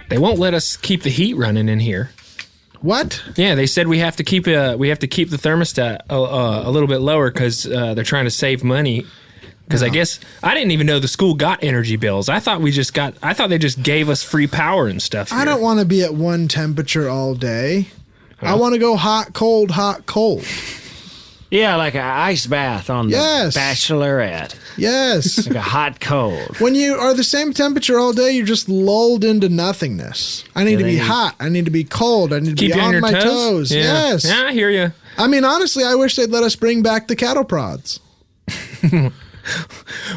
They won't let us keep the heat running in here. What? Yeah, they said we have to keep the thermostat a little bit lower because they're trying to save money. Because I guess I didn't even know the school got energy bills. I thought they just gave us free power and stuff. Here. I don't want to be at one temperature all day. I want to go hot, cold, hot, cold. Yeah, like an ice bath on the Bachelorette. Yes. Like a hot cold. When you are the same temperature all day, you're just lulled into nothingness. I need to be hot. I need to be cold. I need to be on my toes. Yeah. Yes. Yeah, I hear you. I mean, honestly, I wish they'd let us bring back the cattle prods.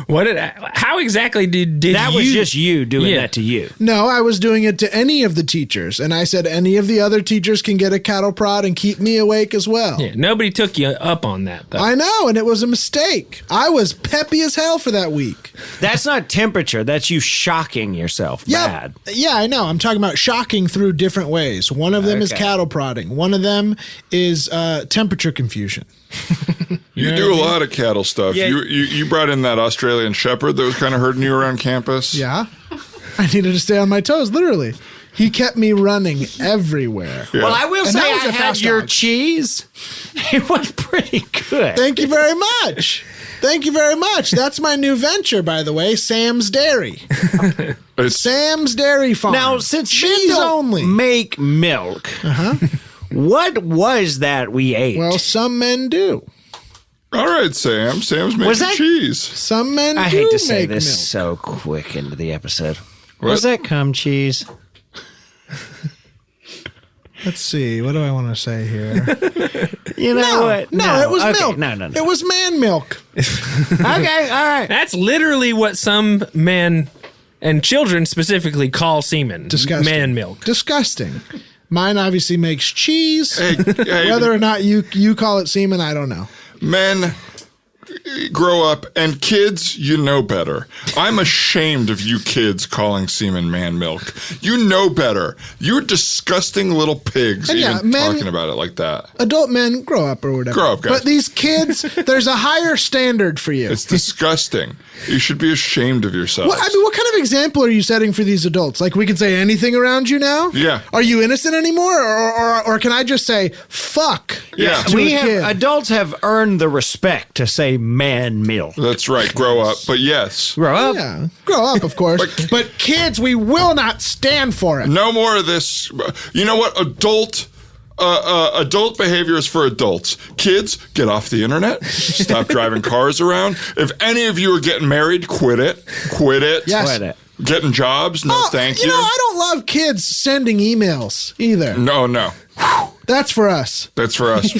How exactly did that was just you doing that to you? No, I was doing it to any of the teachers, and I said any of the other teachers can get a cattle prod and keep me awake as well. Yeah, nobody took you up on that, though. I know, and it was a mistake. I was peppy as hell for that week. That's not temperature. That's you shocking yourself. Bad. Yeah, I know. I'm talking about shocking through different ways. One of them is cattle prodding. One of them is temperature confusion. You do a lot of cattle stuff. Yeah. You brought in that Australian Shepherd that was kind of herding you around campus. Yeah. I needed to stay on my toes, literally. He kept me running everywhere. Yeah. Well, I will say I had your cheese. It was pretty good. Thank you very much. Thank you very much. That's my new venture, by the way, Sam's Dairy. Sam's Dairy Farm. Now, since cheese only make milk, what was that we ate? Well, some men do. All right, Sam. Sam's making cheese. Some men do. I hate to say make this milk. so quick into the episode. What? Was that cum cheese? Let's see. What do I want to say here? You know what? No, it was milk. No. It was man milk. Okay, all right. That's literally what some men and children specifically call semen. Disgusting. Man milk. Disgusting. Mine obviously makes cheese. Hey, Whether or not you call it semen, I don't know. Men grow up, and kids, you know better. I'm ashamed of you kids calling semen man milk. You know better. You're disgusting little pigs even talking about it like that. Adult men, grow up or whatever. Grow up, guys. But these kids, there's a higher standard for you. It's disgusting. You should be ashamed of yourself. What kind of example are you setting for these adults? Like, we can say anything around you now? Yeah. Are you innocent anymore? Or can I just say, fuck? Yeah. Adults have earned the respect to say man milk. That's right. Grow up. But yes. Grow up. Yeah. Grow up, of course. But kids, we will not stand for it. No more of this. You know what? Adult behavior is for adults. Kids, get off the internet. Stop driving cars around. If any of you are getting married, quit it. Quit it. Yes. Quit it. Getting jobs, no thank you. You know, I don't love kids sending emails either. No. That's for us. That's for us.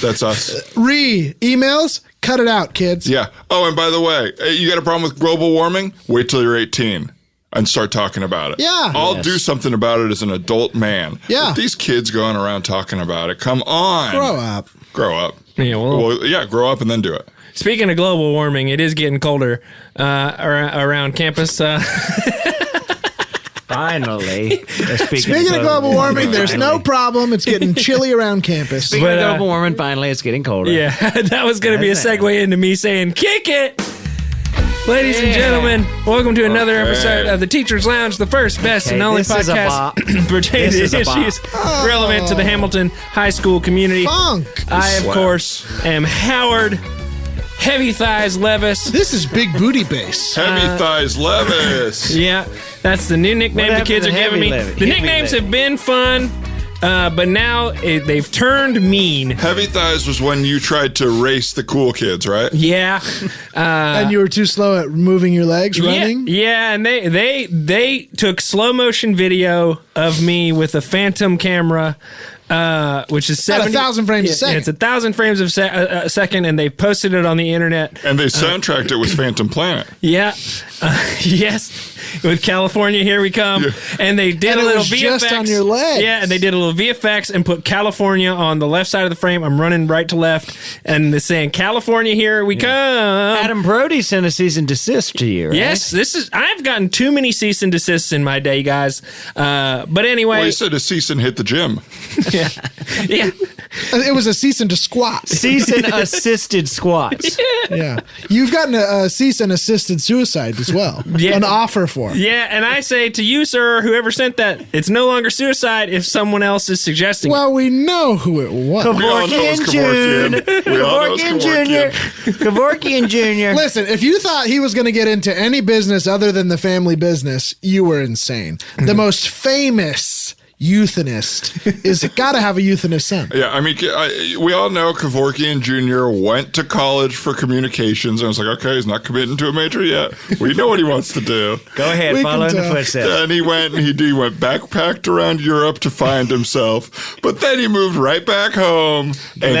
That's us. Emails, cut it out, kids. Yeah. Oh, and by the way, you got a problem with global warming? Wait till you're 18 and start talking about it. Yeah. I'll do something about it as an adult man. Yeah. But these kids going around talking about it. Come on. Grow up. Grow up. Yeah, well, yeah, grow up and then do it. Speaking of global warming, it is getting colder around campus. Finally. Speaking of global warming, there's no problem. It's getting chilly around campus. Speaking of global warming, finally, it's getting colder. Yeah, that was going to be a segue into me saying, kick it! Ladies and gentlemen, welcome to another episode of the Teacher's Lounge, the first, best, and only podcast pertaining to issues relevant to the Hamilton High School community. Funk. I, of course, am Howard Heavy Thighs Levis. This is Big Booty Bass. Heavy Thighs Levis. Yeah, that's the new nickname the kids are giving me. The nicknames have been fun. But now they've turned mean. Heavy Thighs was when you tried to race the cool kids, right? Yeah. And you were too slow at moving your legs, running? Yeah, and they took slow motion video of me with a Phantom camera, which is 1,000 frames a second. It's 1,000 frames a second, and they posted it on the internet. And they soundtracked it with Phantom Planet. Yeah. Yes. With California, Here We Come. Yeah. And they did a little VFX. Just on your legs. Yeah, and they did a little VFX and put California on the left side of the frame. I'm running right to left, and they're saying, California, Here We Come. Adam Brody sent a cease and desist to you, right? Yes, I've gotten too many cease and desists in my day, guys. But anyway. Well, he said a cease and hit the gym. Yeah. Yeah. It was a cease and squat. Cease and assisted squats. Yeah. You've gotten a cease and assisted suicide as well. Yeah. An offer for. Yeah, and I say to you, sir, whoever sent that, it's no longer suicide if someone else is suggesting it. Well, we know who it was. We all know it's Kevorkian. We all know it's Kevorkian. Kevorkian Jr. Listen, if you thought he was going to get into any business other than the family business, you were insane. The most famous euthanist is got to have a euthanist son. Yeah, I mean, we all know Kevorkian Jr. went to college for communications, and I was like, okay, he's not committing to a major yet. We know what he wants to do. Go ahead, follow in the footsteps. And he went backpacked around Europe to find himself, but then he moved right back home and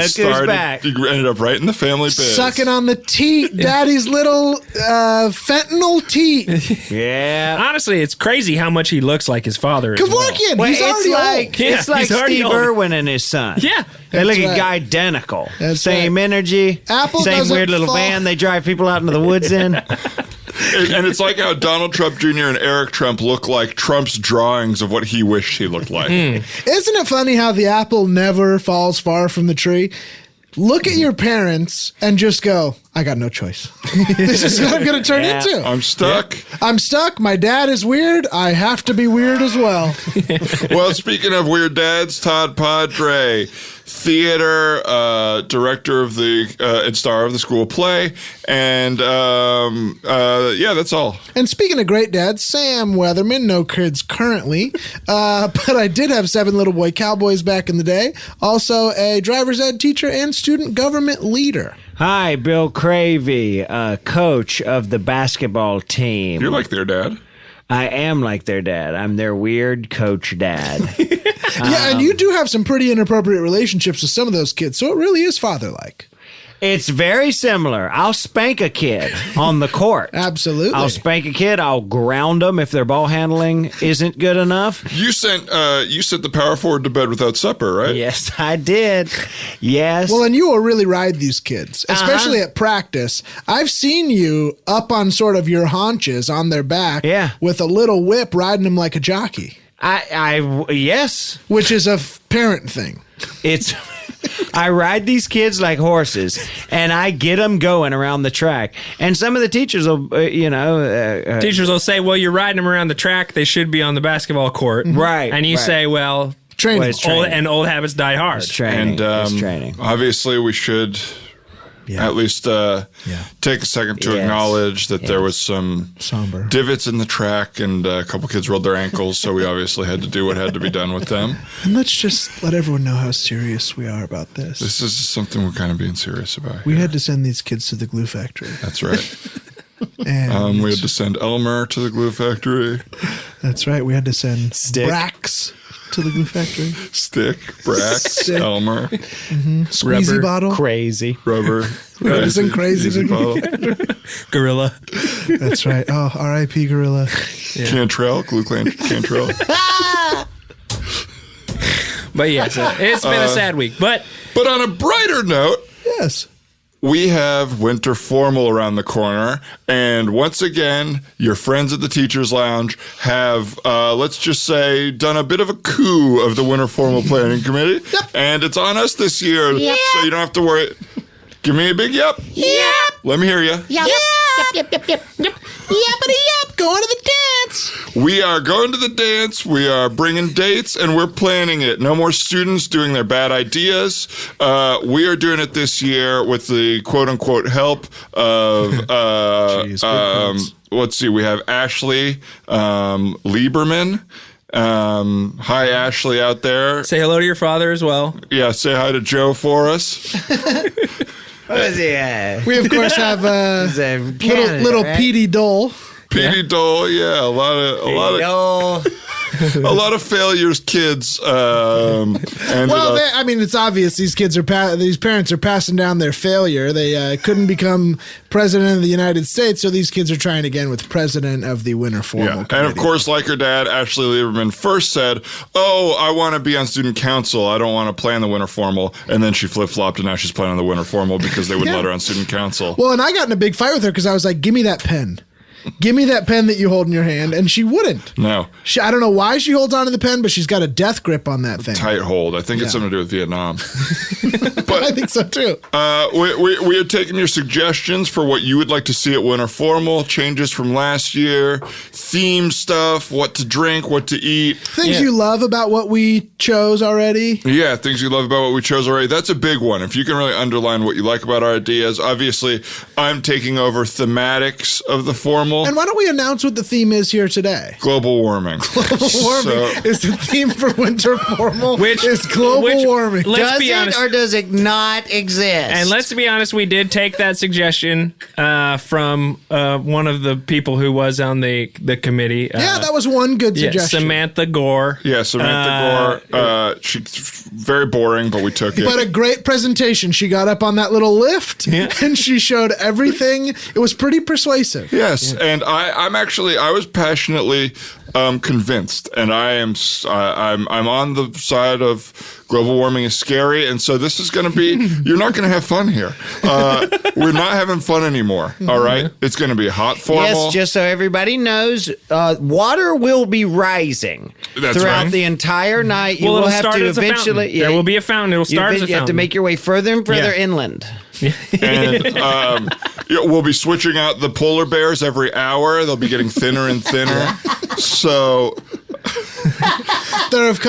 back. He ended up right in the family biz. Sucking on the teat, daddy's little fentanyl teat. Yeah. Honestly, it's crazy how much he looks like his father. Kevorkian, Well, he's already old. it's like Steve Irwin and his son. Yeah. They look right. identical. That's Same right. energy. Apple same doesn't weird little fall. van they drive people out into the woods in. And it's like how Donald Trump Jr. and Eric Trump look like Trump's drawings of what he wished he looked like. Isn't it funny how the apple never falls far from the tree? Look at your parents and just go, I got no choice. This is what I'm going to turn into. I'm stuck. I'm stuck. My dad is weird. I have to be weird as well. Well, speaking of weird dads, Todd Padre, theater director of the and star of the school play, and yeah, that's all. And speaking of great dads, Sam Weatherman, no kids currently, but I did have 7 little boy cowboys back in the day. Also a driver's ed teacher and student government leader. Hi, Bill Cravey, coach of the basketball team. You're like their dad. I am like their dad. I'm their weird coach dad. Yeah, and you do have some pretty inappropriate relationships with some of those kids, so it really is father-like. It's very similar. I'll spank a kid on the court. Absolutely. I'll spank a kid. I'll ground them if their ball handling isn't good enough. You sent the power forward to bed without supper, right? Yes, I did. Yes. Well, and you will really ride these kids, especially at practice. I've seen you up on sort of your haunches on their back with a little whip riding them like a jockey. Yes. Which is a parent thing. It's... I ride these kids like horses, and I get them going around the track. And some of the teachers will, teachers will say, well, you're riding them around the track. They should be on the basketball court. Right. And you say, well, training. Old habits die hard. It's training. And it's training. Obviously, we should at least take a second to acknowledge that there was some somber divots in the track, and a couple kids rolled their ankles, so we obviously had to do what had to be done with them. And let's just let everyone know how serious we are about this. This is something we're kind of being serious about. We had to send these kids to the glue factory. That's right. And we had to send Elmer to the glue factory. That's right. We had to send Brax to the glue factory. Stick, Brax, Elmer. Squeezy Rubber, bottle. Crazy. Rubber. Crazy easy bottle. Gorilla. That's right. Oh, R.I.P. Gorilla. Cantrell, glue Cantrell. But yes, it's been a sad week. But on a brighter note, Yes. we have winter formal around the corner, and once again, your friends at the Teachers Lounge have, let's just say, done a bit of a coup of the winter formal planning committee, and it's on us this year, so you don't have to worry. Give me a big yep. Yep. Let me hear you. Yep. Yep. Yappity yep. Going to the dance. We are going to the dance. We are bringing dates, and we're planning it. No more students doing their bad ideas. We are doing it this year with the quote-unquote help of, let's see, we have Ashley Lieberman. Hi, Ashley out there. say hello to your father as well. Yeah, say hi to Joe for us. What is he? We, of course, have little right? Petey Dole. Petey Dole, yeah, a lot of failures, kids. Well, it's obvious these kids are these parents are passing down their failure. They couldn't become president of the United States, so these kids are trying again with president of the winter formal committee. And of course, like her dad, Ashley Lieberman first said, "Oh, I want to be on student council. I don't want to play on the winter formal." And then she flip-flopped, and now she's playing on the winter formal because they wouldn't let her on student council. Well, and I got in a big fight with her because I was like, "Give me that pen." give me that pen that you hold in your hand. And she wouldn't. No. I don't know why she holds onto the pen, but she's got a death grip on that thing. Tight hold. I think it's something to do with Vietnam. But I think so too. we are taking your suggestions for what you would like to see at Winter Formal, changes from last year, theme stuff, what to drink, what to eat. Things you love about what we chose already. Yeah, things you love about what we chose already. That's a big one. If you can really underline what you like about our ideas. Obviously, I'm taking over thematics of the formal. And why don't we announce what the theme is here today? Global warming. Global warming is the theme for Winter Formal. Which is global warming. Does it or does it not exist? And let's be honest, we did take that suggestion from one of the people who was on the committee. Yeah, that was one good suggestion. Samantha Gore. Yeah, Samantha Gore. She's very boring, but we took it. But a great presentation. She got up on that little lift and she showed everything. It was pretty persuasive. Yes, and I was passionately convinced, and I'm on the side of global warming is scary, and so this is going to be. You're not going to have fun here. We're not having fun anymore. All right, it's going to be hot formal. Yes, just so everybody knows, water will be rising throughout the entire night. You will have to eventually. There will be a fountain. It'll start as a fountain. You have to make your way further and further inland. And we'll be switching out the polar bears every hour. They'll be getting thinner and thinner. So there, of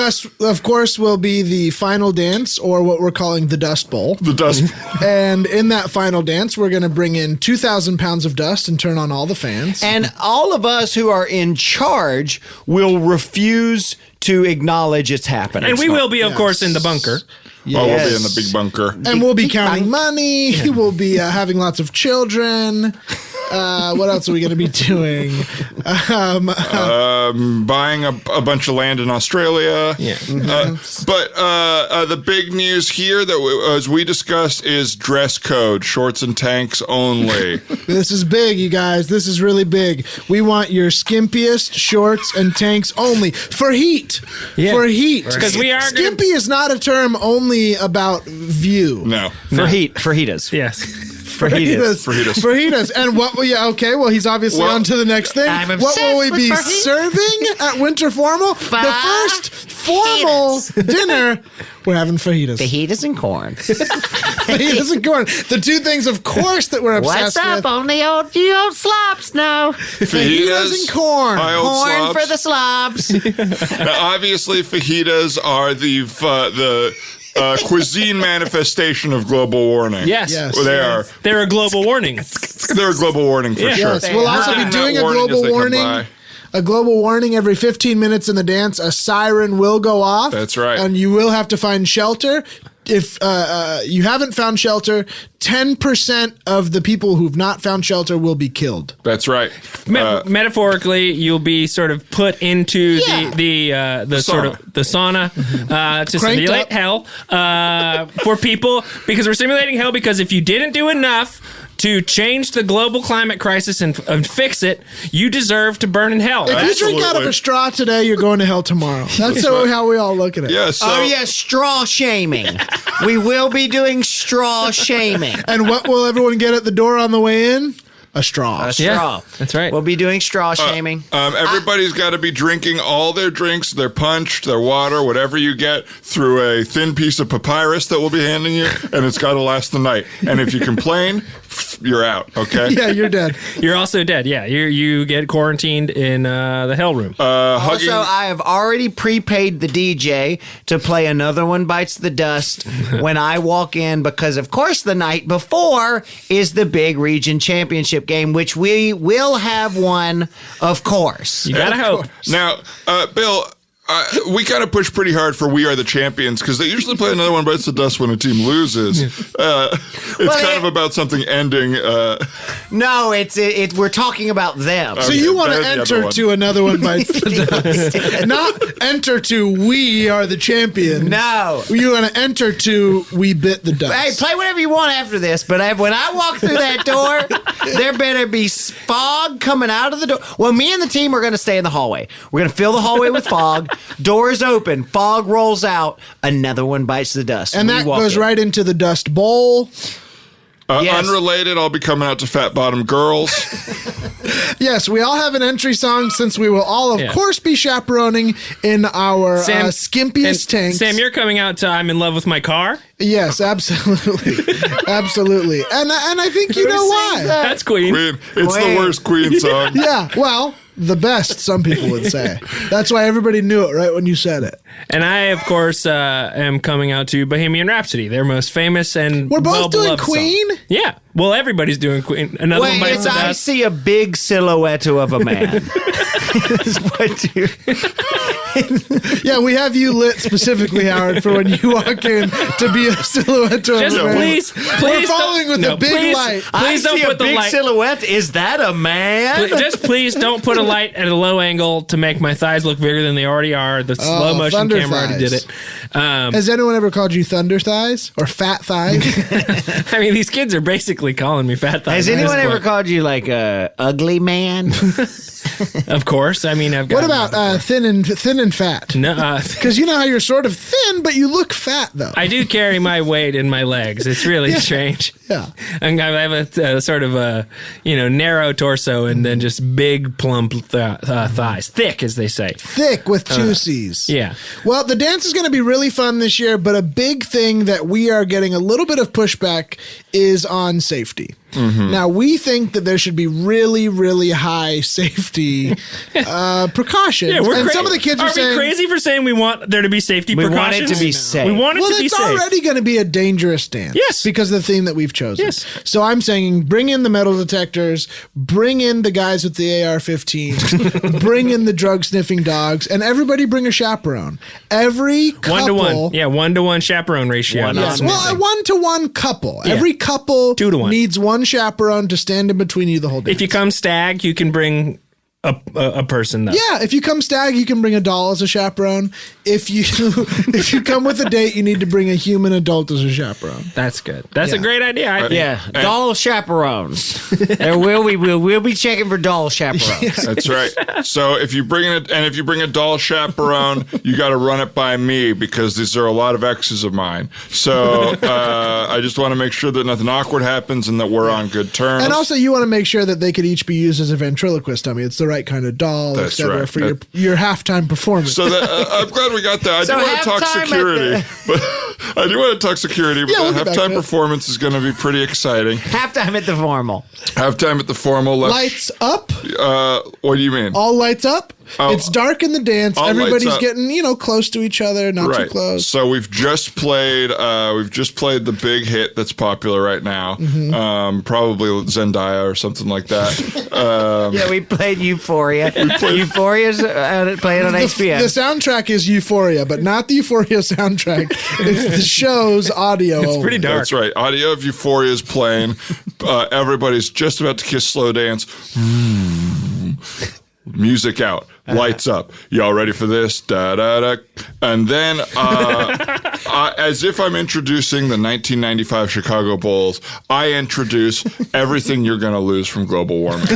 course, will be the final dance, or what we're calling the Dust Bowl. The Dust Bowl. And in that final dance, we're going to bring in 2,000 pounds of dust and turn on all the fans. And all of us who are in charge will refuse to acknowledge it's happening. And we will be, of course, in the bunker. Yes. Oh, we'll be in the big bunker. And we'll be counting money. We'll be having lots of children. What else are we going to be doing? Buying a bunch of land in Australia. Yeah. But the big news here that, as we discussed, is dress code, shorts and tanks only. This is big, you guys. This is really big. We want your skimpiest shorts and tanks only for heat. Yeah. For heat. Because we are skimpy is not a term only about view. No. Fajitas. Yes. Fajitas. And what will you, okay, well, he's obviously on to the next thing. What will we be serving at Winter Formal? The first formal dinner, we're having fajitas. Fajitas and corn. Fajitas and corn. The two things, of course, that we're obsessed with. What's up? Only you old slops now. Fajitas and corn. Corn for the slops. Now, obviously, fajitas are the cuisine manifestation of global warming. Yes. They are. They're a global warning. They're a global warning for sure. Yes, we'll also be doing a global warning. A global warning every 15 minutes in the dance. A siren will go off. That's right. And you will have to find shelter. If you haven't found shelter, 10% of the people who've not found shelter will be killed. That's right. Metaphorically, you'll be sort of put into the sauna. sort of the sauna to Cranked simulate up. hell for people, because we're simulating hell because if you didn't do enough to change the global climate crisis and fix it, you deserve to burn in hell. If you drink out of a straw today, you're going to hell tomorrow. That's how we all look at it. Yeah, so, straw shaming. We will be doing straw shaming. And what will everyone get at the door on the way in? A straw. A straw. Yeah, that's right. We'll be doing straw shaming. everybody's got to be drinking all their drinks, their punch, their water, whatever you get, through a thin piece of papyrus that we'll be handing you, and it's got to last the night. And if you complain, you're out, okay? Yeah, you're dead. You're also dead. Yeah, you get quarantined in the hell room. Also, I have already prepaid the DJ to play Another One Bites the Dust when I walk in, because, of course, the night before is the big region championship game, which we will have one, of course. You gotta hope. Now, Bill, we kind of push pretty hard for We Are the Champions, because they usually play Another One Bites the Dust when a team loses. It's kind of about something ending. No, it's we're talking about them. So you want to enter to Another One Bites the Dust. Not enter to We Are the Champions. No. You want to enter to We Bit the Dust. Hey, play whatever you want after this, but when I walk through that door, there better be fog coming out of the door. Well, me and the team are going to stay in the hallway. We're going to fill the hallway with fog. Doors open. Fog rolls out. Another One Bites the Dust. And that goes right into the Dust Bowl. Yes. Unrelated, I'll be coming out to Fat Bottom Girls. Yes, we all have an entry song since we will all, of course, be chaperoning in our skimpiest tanks. Sam, you're coming out to I'm in Love with My Car? Yes, absolutely. Absolutely. And I think you know why. That's Queen. It's the worst Queen song. Yeah, well, the best, some people would say. That's why everybody knew it right when you said it. And I, of course, am coming out to Bohemian Rhapsody, their most famous and We're both doing well-beloved Queen? song. Yeah. Well, everybody's doing Queen. Another one bites the I dust. see a big silhouette of a man. Is what you... Yeah, we have you lit specifically, Howard, for when you walk in to be a silhouette of Just a man. please We're following with a big please, light. Please don't see put a the big light. silhouette. Is that a man? Just please don't put a light at a low angle to make my thighs look bigger than they already are. The slow motion thunder camera already did thighs. it. Has anyone ever called you thunder thighs or fat thighs? I mean, these kids are basically calling me fat thighs. Has at this anyone ever point. called you like a ugly man? Of course. I mean, I've got. What about thin and fat? No, Because you know how you're sort of thin, but you look fat, though. I do carry my weight in my legs. It's really strange. Yeah. And I have a sort of a narrow torso and then just big plump thighs, thick as they say. Thick with two C's. Yeah. Well, the dance is going to be really fun this year, but a big thing that we are getting a little bit of pushback is on safety. Mm-hmm. Now, we think that there should be really, really high safety precautions. Yeah, and some of the kids are saying... we crazy for saying we want there to be safety We precautions? want it to be safe. We want it Well, to be it's safe. already going to be a dangerous dance. Yes. Because of the theme that we've chosen. Yes. So I'm saying bring in the metal detectors, bring in the guys with the AR-15s, bring in the drug-sniffing dogs, and everybody bring a chaperone. Every couple... 1-to-1. Yeah, 1-to-1 chaperone ratio. Yes. Well, a 1-to-1 couple. Yeah. Every couple 2-to-1. needs one chaperone to stand in between you the whole day. If you come stag, you can bring a person though. Yeah, if you come stag, you can bring a doll as a chaperone. If you if you come with a date, you need to bring a human adult as a chaperone. That's good. That's a great idea. I think. Yeah, doll chaperones. We'll be checking for doll chaperones. That's right. So if you bring a doll chaperone, you got to run it by me because these are a lot of exes of mine. So I just want to make sure that nothing awkward happens and that we're on good terms. And also, you want to make sure that they could each be used as a ventriloquist dummy. It's the right kind of doll, That's etc. right. for your halftime performance. So I'm glad we got that. I So do want to talk halftime at security, but I do want to talk security. But Yeah, we'll the get back to halftime it. performance is going to be pretty exciting. Halftime at the formal. Halftime at the formal. Lights up, What do you mean? all lights up. Oh, It's dark in the dance. all Everybody's lights up. getting close to each other, not too Right. close. So we've just played the big hit that's popular right now. Mm-hmm. Probably Zendaya or something like that. Yeah, we played Euphoria. Euphoria's playing on HBO. The soundtrack is Euphoria, but not the Euphoria soundtrack. It's the show's audio. It's pretty dark. That's right. Audio of Euphoria is playing. Everybody's just about to kiss slow dance. Music out. Lights up. Y'all ready for this? Da da da. And then, as if I'm introducing the 1995 Chicago Bulls, I introduce everything you're going to lose from global warming.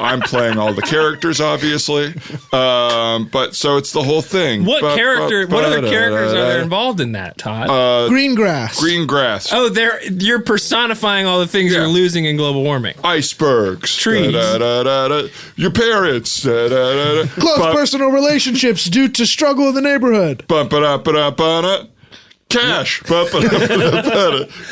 I'm playing all the characters, obviously, but so it's the whole thing. What other characters are there involved in that, Todd? Green grass. Green grass. Oh, you're personifying all the things you're losing in global warming. Icebergs. Trees. Da, da, da, da, da. Your parents. Da, da, da, da. Close personal relationships due to struggle in the neighborhood. Cash.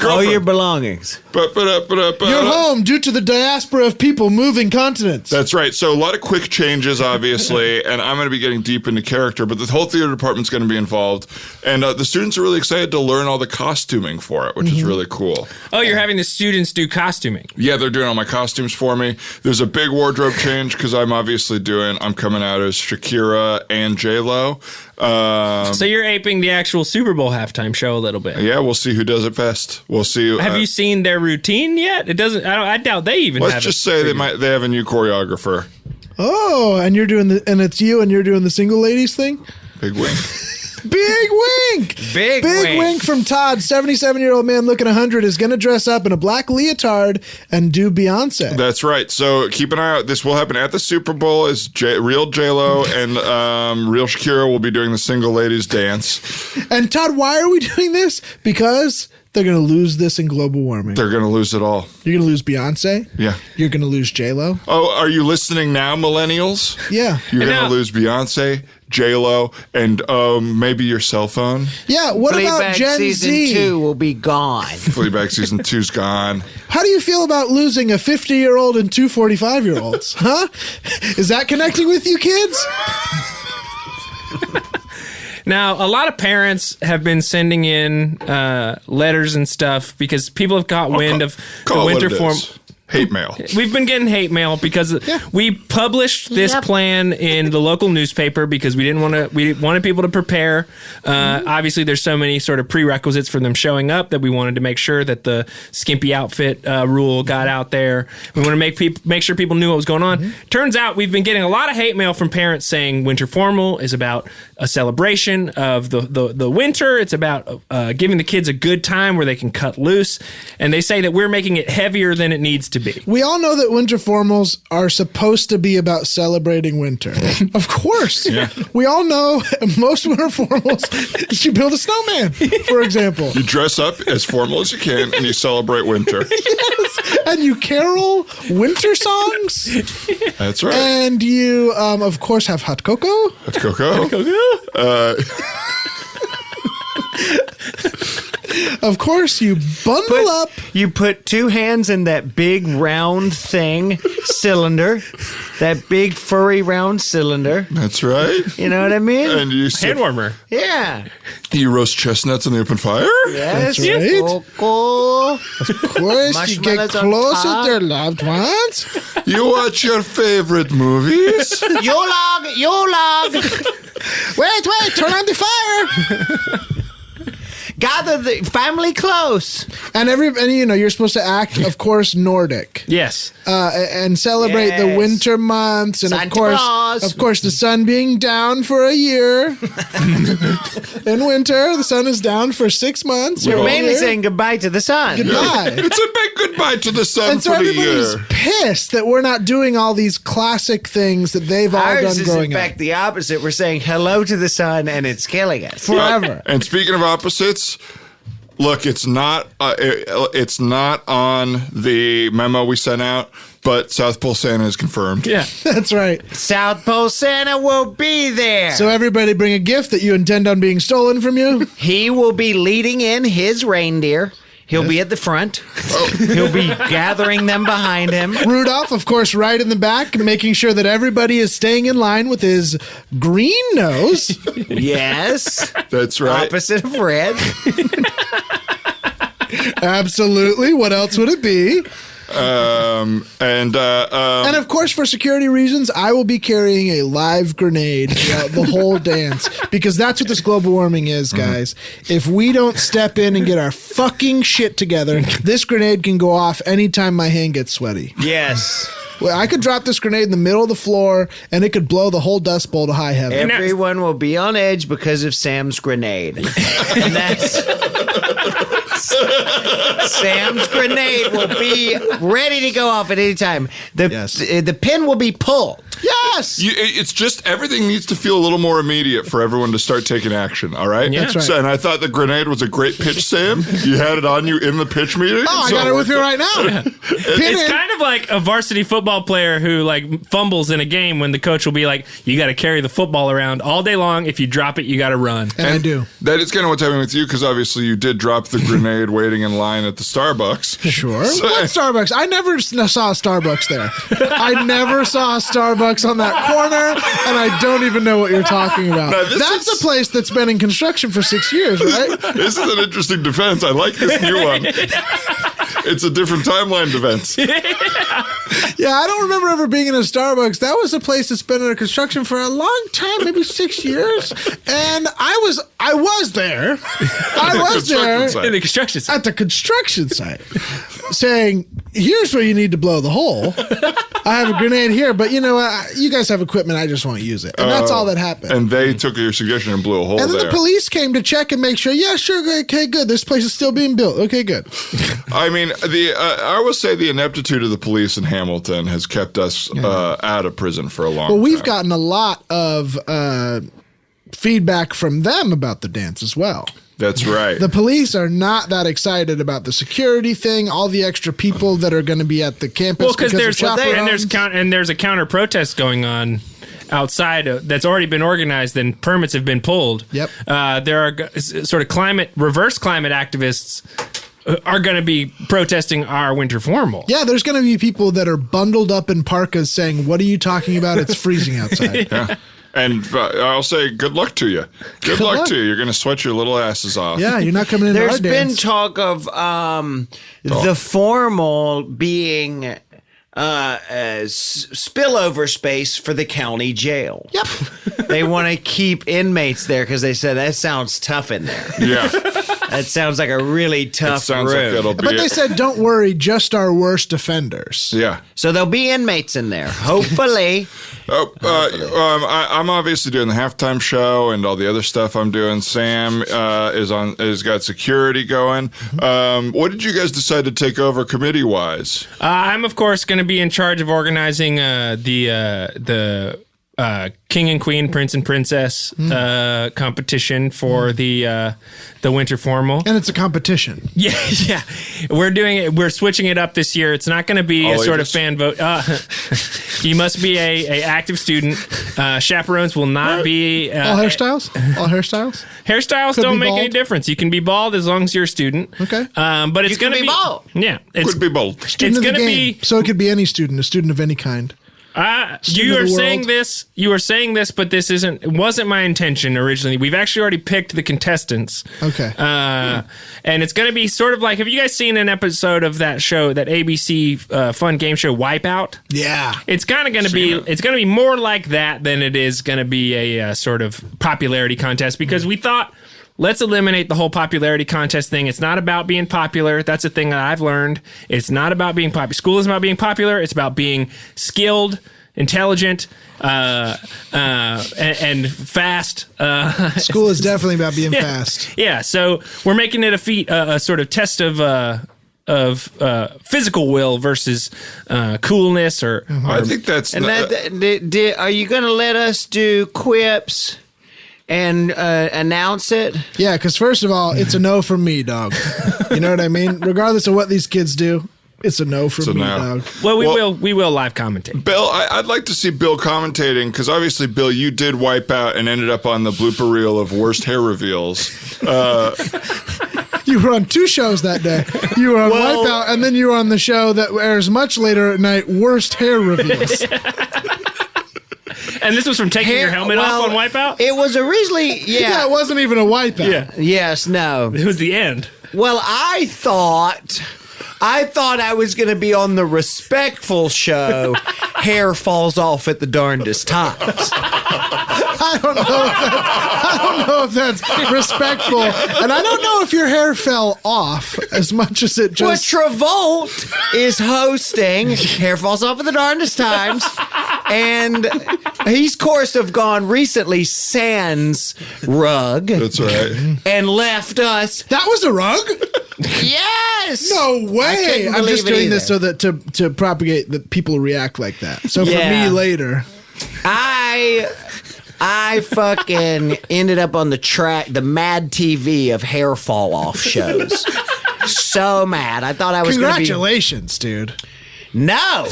All your belongings. Your home due to the diaspora of people moving continents. That's right. So a lot of quick changes, obviously, and I'm going to be getting deep into character, but the whole theater department's going to be involved. And the students are really excited to learn all the costuming for it, which is really cool. Oh, you're having the students do costuming. Yeah, they're doing all my costumes for me. There's a big wardrobe change because I'm coming out as Shakira and J-Lo. So you're aping the actual Super Bowl halftime show a little bit. Yeah, we'll see who does it best. We'll see. Have you seen their routine yet? It doesn't. I doubt they even. Let's have just it say figured. they have a new choreographer. Oh, and it's you and you're doing the single ladies thing? Big wink. Big wink! Big wink from Todd. 77-year-old man looking 100 is going to dress up in a black leotard and do Beyonce. That's right. So keep an eye out. This will happen at the Super Bowl. Is real J-Lo and real Shakira will be doing the single ladies dance. And Todd, why are we doing this? Because They're going to lose this in global warming. They're going to lose it all. You're going to lose Beyonce. Yeah. You're going to lose J-Lo. Oh, are you listening now, millennials? Yeah. You're going to lose Beyonce, J-Lo, and maybe your cell phone. Yeah, what about Gen season Z? 2 will be gone. Fleabag season 2's gone. How do you feel about losing a 50-year-old and two 45-year-olds? Huh? Is that connecting with you kids? Now, a lot of parents have been sending in letters and stuff because people have got wind of the winter form. Hate mail. We've been getting hate mail because we published this plan in the local newspaper because we wanted people to prepare. Obviously, there's so many sort of prerequisites for them showing up that we wanted to make sure that the skimpy outfit rule got out there. We want to make sure people knew what was going on. Turns out we've been getting a lot of hate mail from parents saying winter formal is about a celebration of the winter. It's about giving the kids a good time where they can cut loose. And they say that we're making it heavier than it needs to be. We all know that winter formals are supposed to be about celebrating winter. Of course. Yeah. We all know most winter formals, you build a snowman, for example. You dress up as formal as you can and you celebrate winter. Yes. And you carol winter songs. That's right. And you, of course, have hot cocoa. Hot cocoa. Hot cocoa. Of course, you bundle up. You put two hands in that big round thing, cylinder. That big furry round cylinder. That's right. You know what I mean? And you Hand warmer. Yeah. You roast chestnuts in the open fire? Yes. That's right. Cocoa. Of course, you get Marshmallows on closer top. to your loved ones. You watch your favorite movies? Yolog. Wait, turn on the fire. Gather the family close. And you're supposed to act, of course, Nordic. Yes. And celebrate the winter months, and Santa of course, Claus. the sun being down for a year. In winter, the sun is down for 6 months. We're or a mainly year. saying goodbye to the sun. Goodbye. It's a big goodbye to the sun And so for the everybody's year. pissed that we're not doing all these classic things that they've all Ours done is growing in up. fact the opposite. We're saying hello to the sun, and it's killing us. Forever. And speaking of opposites, look, it's not on the memo we sent out, but South Pole Santa is confirmed. Yeah. That's right. South Pole Santa will be there. So everybody bring a gift that you intend on being stolen from you. He will be leading in his reindeer. He'll be at the front. He'll be gathering them behind him. Rudolph, of course, right in the back, making sure that everybody is staying in line with his green nose. Yes. That's right. Opposite of red. Absolutely. What else would it be? And of course, for security reasons, I will be carrying a live grenade throughout the whole dance, because that's what this global warming is, guys. If we don't step in and get our fucking shit together, this grenade can go off anytime my hand gets sweaty. Yes. Well, I could drop this grenade in the middle of the floor, and it could blow the whole Dust Bowl to high heaven. Everyone will be on edge because of Sam's grenade. And that's... Sam's grenade will be ready to go off at any time. The pin will be pulled. Yes! it's just everything needs to feel a little more immediate for everyone to start taking action, all right? Yeah. That's right. So, and I thought the grenade was a great pitch, Sam. You had it on you in the pitch meeting. Oh, I got it with me right now. It's kind of like a varsity football player who like fumbles in a game when the coach will be like, you got to carry the football around all day long. If you drop it, you got to run. And I do. That is kind of what's happening with you, because obviously you did drop the grenade waiting in line at the Starbucks. Sure. What Starbucks? I never saw a Starbucks there. I never saw a Starbucks on that corner, and I don't even know what you're talking about. That's a place that's been in construction for 6 years, right? This is an interesting defense. I like this new one. It's a different timeline defense. Yeah, I don't remember ever being in a Starbucks. That was a place that's been under construction for a long time, maybe 6 years. And I was there. I was there In the construction site. at the construction site saying, here's where you need to blow the hole. I have a grenade here, but you know what? You guys have equipment. I just won't use it. And that's all that happened. And they took your suggestion and blew a hole And then there. the police came to check and make sure, yeah, sure, okay, good. This place is still being built. Okay, good. I mean, I will say the ineptitude of the police in Hamilton has kept us out of prison for a long time. Well, we've gotten a lot of feedback from them about the dance as well. That's right. The police are not that excited about the security thing, all the extra people that are going to be at the campus. Well, because there's chaperones. a counter protest going on outside that's already been organized and permits have been pulled. Yep. There are sort of reverse climate activists are going to be protesting our winter formal. Yeah, there's going to be people that are bundled up in parkas saying, "What are you talking about? It's freezing outside." Yeah. And I'll say good luck to you. Good luck to you. You're going to sweat your little asses off. Yeah, you're not coming in. There's been talk of the formal being spillover space for the county jail. Yep. They want to keep inmates there because they said that sounds tough in there. Yeah. That sounds like a really tough sounds room. like it'll be. But they said, "Don't worry, just our worst offenders." Yeah. So there'll be inmates in there, hopefully. I'm obviously doing the halftime show and all the other stuff I'm doing. Sam has got security going. What did you guys decide to take over committee wise? I'm of course going to be in charge of organizing the King and Queen, Prince and Princess competition for the winter formal. And it's a competition. Yeah. We're doing it. We're switching it up this year. It's not going to be a sort of fan vote. You must be a active student. Chaperones will not be all hairstyles. All hairstyles. Hairstyles don't make any difference. You can be bald as long as you're a student. Okay. But it's going to be bald. Yeah, Could be bald. Student it's of the going to game. be. So it could be any student, a student of any kind. You are saying this. You are saying this, but this isn't. It wasn't my intention originally. We've actually already picked the contestants. Okay. And it's going to be sort of like. Have you guys seen an episode of that show, that ABC fun game show, Wipeout? Yeah. It's kind of going to be. It's going to be more like that than it is going to be a sort of popularity contest, because we thought, let's eliminate the whole popularity contest thing. It's not about being popular. That's a thing that I've learned. It's not about being popular. School isn't about being popular. It's about being skilled, intelligent, and fast. School is definitely about being fast. Yeah. So we're making it a sort of test of physical will versus coolness or. I think that's. And are you going to let us do quips and announce it? Yeah, because first of all, it's a no from me, dog. You know what I mean? Regardless of what these kids do, it's a no from me, dog. Well, we will live commentate. Bill, I'd like to see Bill commentating, because obviously, Bill, you did wipe out and ended up on the blooper reel of worst hair reveals. You were on two shows that day. You were on Wipeout, and then you were on the show that airs much later at night, Worst Hair Reveals. And this was from taking your helmet off on Wipeout? It was originally, Yeah, it wasn't even a Wipeout. Yeah. Yes, no. It was the end. Well, I thought I was going to be on the respectful show, Hair Falls Off at the Darndest Times. I don't know if that's respectful, and I don't know if your hair fell off as much as it just. But Travolta is hosting Hair Falls Off at the Darndest Times, and he's, of course, have gone recently sans rug. That's right. And left us. That was a rug? Yes. No way! I'm just doing this so that to propagate that people react like that. So for me later, I fucking ended up on the Mad TV of hair fall off shows. So mad. I thought I was going to be. Congratulations, dude. No,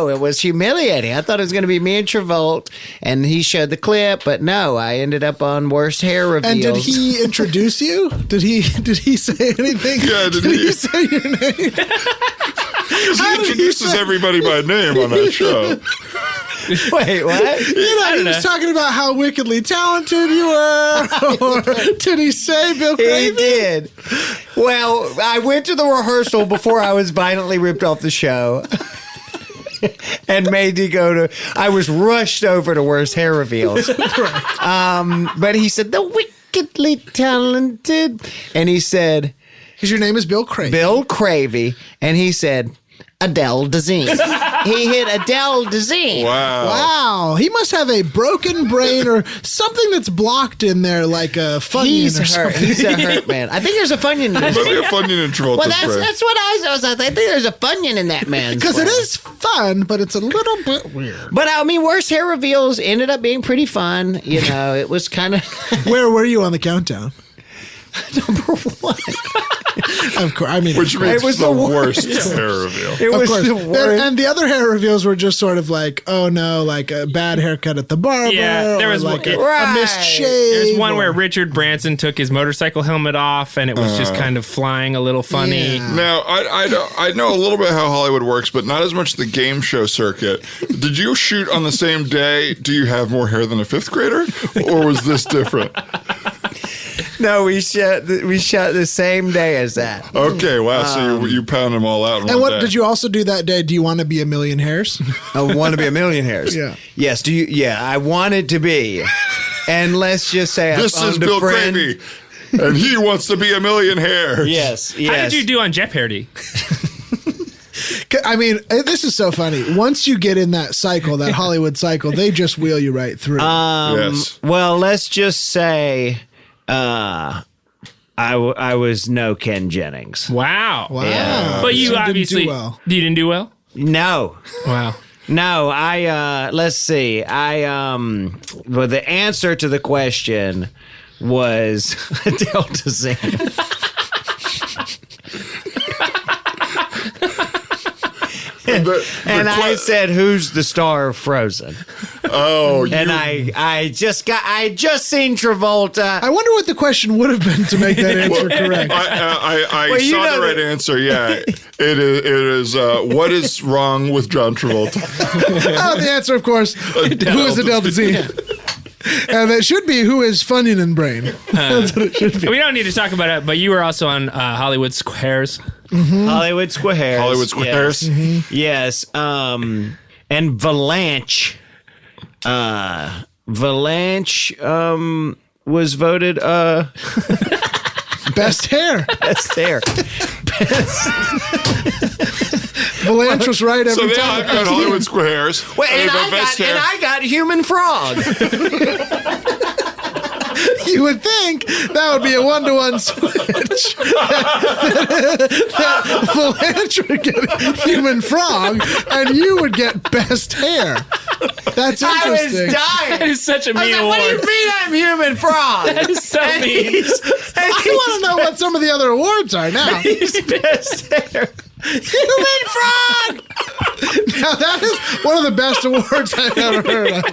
it was humiliating. I thought it was going to be me and Travolta, and he showed the clip, but no, I ended up on Worst Hair Reveals. And did he introduce you? Did he say anything? Yeah, did he say your name? Because he introduces everybody by name on that show. Wait, what? He was talking about how wickedly talented you were. Or did he say Bill Cravey? He did. Well, I went to the rehearsal before I was violently ripped off the show. And made to go to. I was rushed over to Worst Hair Reveals. But he said, the wickedly talented. And he said, because your name is Bill Cravey. Bill Cravey. And he said, Adele Dazeem. He hit Adele Dazeem. Wow. He must have a broken brain or something that's blocked in there, like a Funyun or something. He's a hurt man. I think there's a Funyun in this. Maybe a Funyun in Travolta's Well, that's what I was. I think there's a Funyun in that man's because brain. it is fun, but it's a little bit weird. But I mean, Worst Hair Reveals ended up being pretty fun. You know, it was kind of. Where were you on the countdown? Number one. Of course, I mean, Which makes It was the the worst hair reveal. It of was course. the worst. And the other hair reveals were just sort of like, oh no, like a bad haircut at the barber. Yeah, there or was like one- a missed shave. There's one where or- Richard Branson took his motorcycle helmet off, and it was just kind of flying a little funny. Yeah. Now, I know a little bit how Hollywood works, but not as much the game show circuit. Did you shoot on the same day? Do you have more hair than a fifth grader? Or was this different? No, we shot the same day as that. Okay, wow. So you pound them all out in And one what day. did you also do that day? Do you want to be a million hairs? I want to be a million hairs. Yeah. Yes. Do you? Yeah, I wanted to be. And let's just say This I is found a Bill friend. Cravey, and he wants to be a million hairs. Yes. Yes. How did you do on Jeopardy? I mean, this is so funny. Once you get in that cycle, that Hollywood cycle, they just wheel you right through. Yes. Well, let's just say I was no Ken Jennings. Wow. wow. yeah. But you So obviously didn't do well. You didn't do well. No. Wow. No, let's see. Well, the answer to the question was Adele Dazeem. And I said, "Who's the star of Frozen?" Oh, And I just seen Travolta. I wonder what the question would have been to make that answer correct. I Well, you saw know the right answer. Yeah, it is. What is wrong with John Travolta? Oh, the answer, of course, who is Adele Dazeem? And it should be who is Funyun and Brain. That's what it should be. We don't need to talk about it, but you were also on Hollywood Squares. Hollywood Squares. Hollywood Squares. Yes. And Valanche. Valanche was voted Best hair. best hair. Valanche was right So every they time. have got Hollywood Squares. Wait, and the best hair. I got Human Frog. You would think that would be a 1-to-1 switch. that Valanche would get Human Frog, and you would get Best Hair. That's I was interesting. dying. That is such a I was mean like, what do you award. mean I'm Human Frog? That is so mean. I want to know what some of the other awards are now. He's best hair. Human Frog! Now, that is one of the best awards I've ever heard of.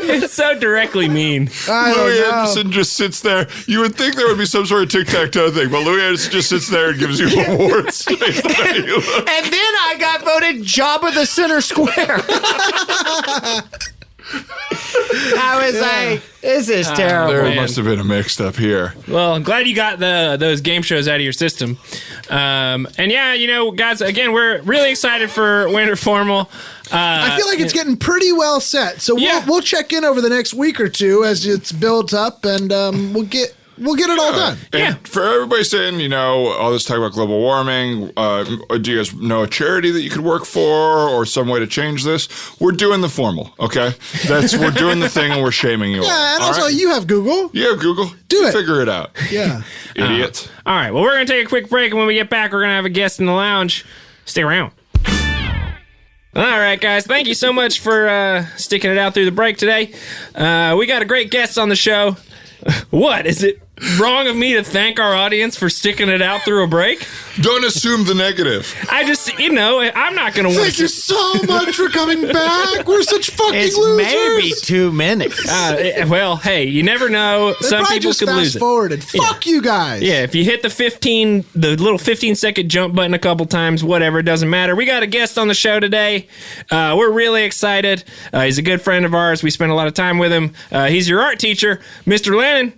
It's so directly mean. I Louis don't know. Anderson just sits there. You would think there would be some sort of tic-tac-toe thing, but Louis Anderson just sits there and gives you awards. based on how you look. And then I got voted Jabba the Center Square. I was like, this is terrible. There man. must have been a mixed-up here. Well, I'm glad you got those game shows out of your system. And yeah, guys, again, we're really excited for Winter Formal. I feel like it's getting pretty well set. So Yeah. we'll check in over the next week or two as it's built up, and we'll get it all done. And Yeah. for everybody saying, all this talk about global warming, do you guys know a charity that you could work for or some way to change this? We're doing the formal, okay? We're doing the thing and we're shaming you all. Yeah, and all also right? you have Google. You have Google. Do it. Figure it out. Yeah. Idiot. All right, well, we're going to take a quick break, and when we get back, we're going to have a guest in the lounge. Stay around. All right, guys, thank you so much for sticking it out through the break today. We got a great guest on the show. What? Is it wrong of me to thank our audience for sticking it out through a break? Don't assume the negative. I just, I'm not going to Thank waste you so much for coming back. We're such fucking It's losers. maybe 2 minutes. well, hey, you never know. They Some probably people just could lose fast it. forwarded. Fuck you guys. Yeah, if you hit the little 15-second jump button a couple times, whatever, it doesn't matter. We got a guest on the show today. We're really excited. He's a good friend of ours. We spent a lot of time with him. He's your art teacher, Mr. Lennon.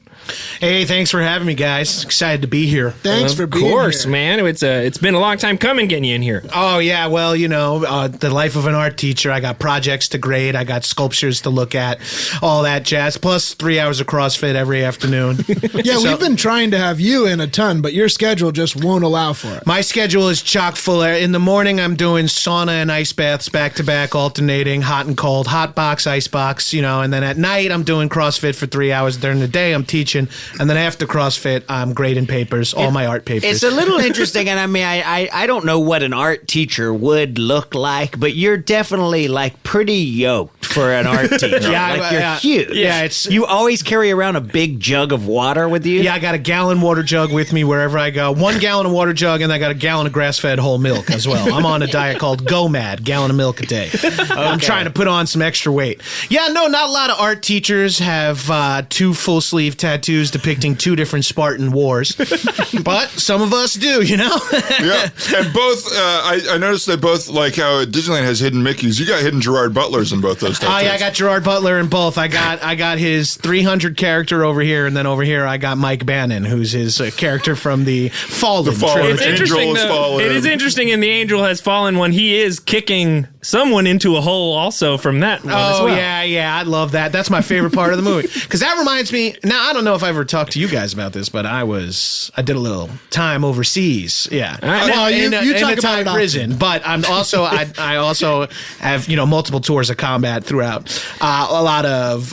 Hey, thanks for having me, guys. Excited to be here. Thanks for being Of course, here. man. It's been a long time coming getting you in here. Oh, yeah. Well, the life of an art teacher. I got projects to grade. I got sculptures to look at, all that jazz. Plus 3 hours of CrossFit every afternoon. Yeah, we've been trying to have you in a ton, but your schedule just won't allow for it. My schedule is chock full. In the morning, I'm doing sauna and ice baths back to back, alternating hot and cold, hot box, ice box, and then at night, I'm doing CrossFit for 3 hours. During the day, I'm teaching teaching, and then after CrossFit, I'm grading papers, all my art papers. It's a little interesting, and I mean, I don't know what an art teacher would look like, but you're definitely like pretty yoked for an art teacher. You're huge. Yeah, you always carry around a big jug of water with you. Yeah, I got a gallon water jug with me wherever I go. 1 gallon of water jug, and I got a gallon of grass-fed whole milk as well. I'm on a diet called Go Mad, gallon of milk a day. I'm trying to put on some extra weight. Yeah, no, not a lot of art teachers have 2 full-sleeve tattoos depicting 2 different Spartan wars, but some of us do, you know? Yeah, and both, I noticed they both, like how Disneyland has hidden Mickeys. You got hidden Gerard Butlers in both those tattoos. Oh, yeah, I got Gerard Butler in both. I got his 300 character over here, and then over here I got Mike Bannon, who's his character from the Fallen. It's Angel has fallen. It is interesting in the Angel Has Fallen when he is kicking someone into a hole also from that one as well. Yeah, I love that. That's my favorite part of the movie. Because that reminds me, now I don't know if I ever talked to you guys about this, but I did a little time overseas. Yeah. You talk in a about Thai it prison. But I'm also, I also have, multiple tours of combat throughout. A lot of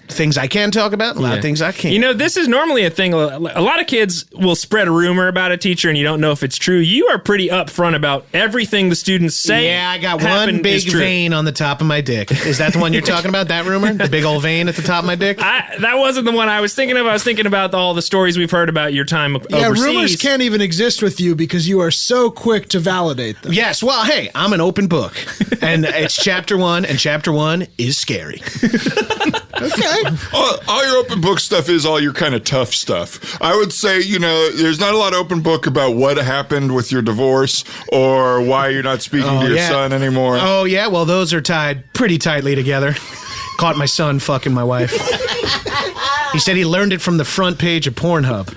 things I can talk about, a lot of things I can't. This is normally a thing. A lot of kids will spread a rumor about a teacher and you don't know if it's true. You are pretty upfront about everything the students say. Yeah, I got one big vein on the top of my dick. Is that the one you're talking about, that rumor? The big old vein at the top of my dick? That wasn't the one I was thinking of. I was thinking about all the stories we've heard about your time overseas. Yeah, rumors can't even exist with you because you are so quick to validate them. Yes, well, hey, I'm an open book. And it's chapter 1, and chapter 1 is scary. Okay. All your open book stuff is all your kind of tough stuff. I would say, there's not a lot of open book about what happened with your divorce or why you're not speaking to your son anymore. Oh, yeah. Well, those are tied pretty tightly together. Caught my son fucking my wife. He said he learned it from the front page of Pornhub.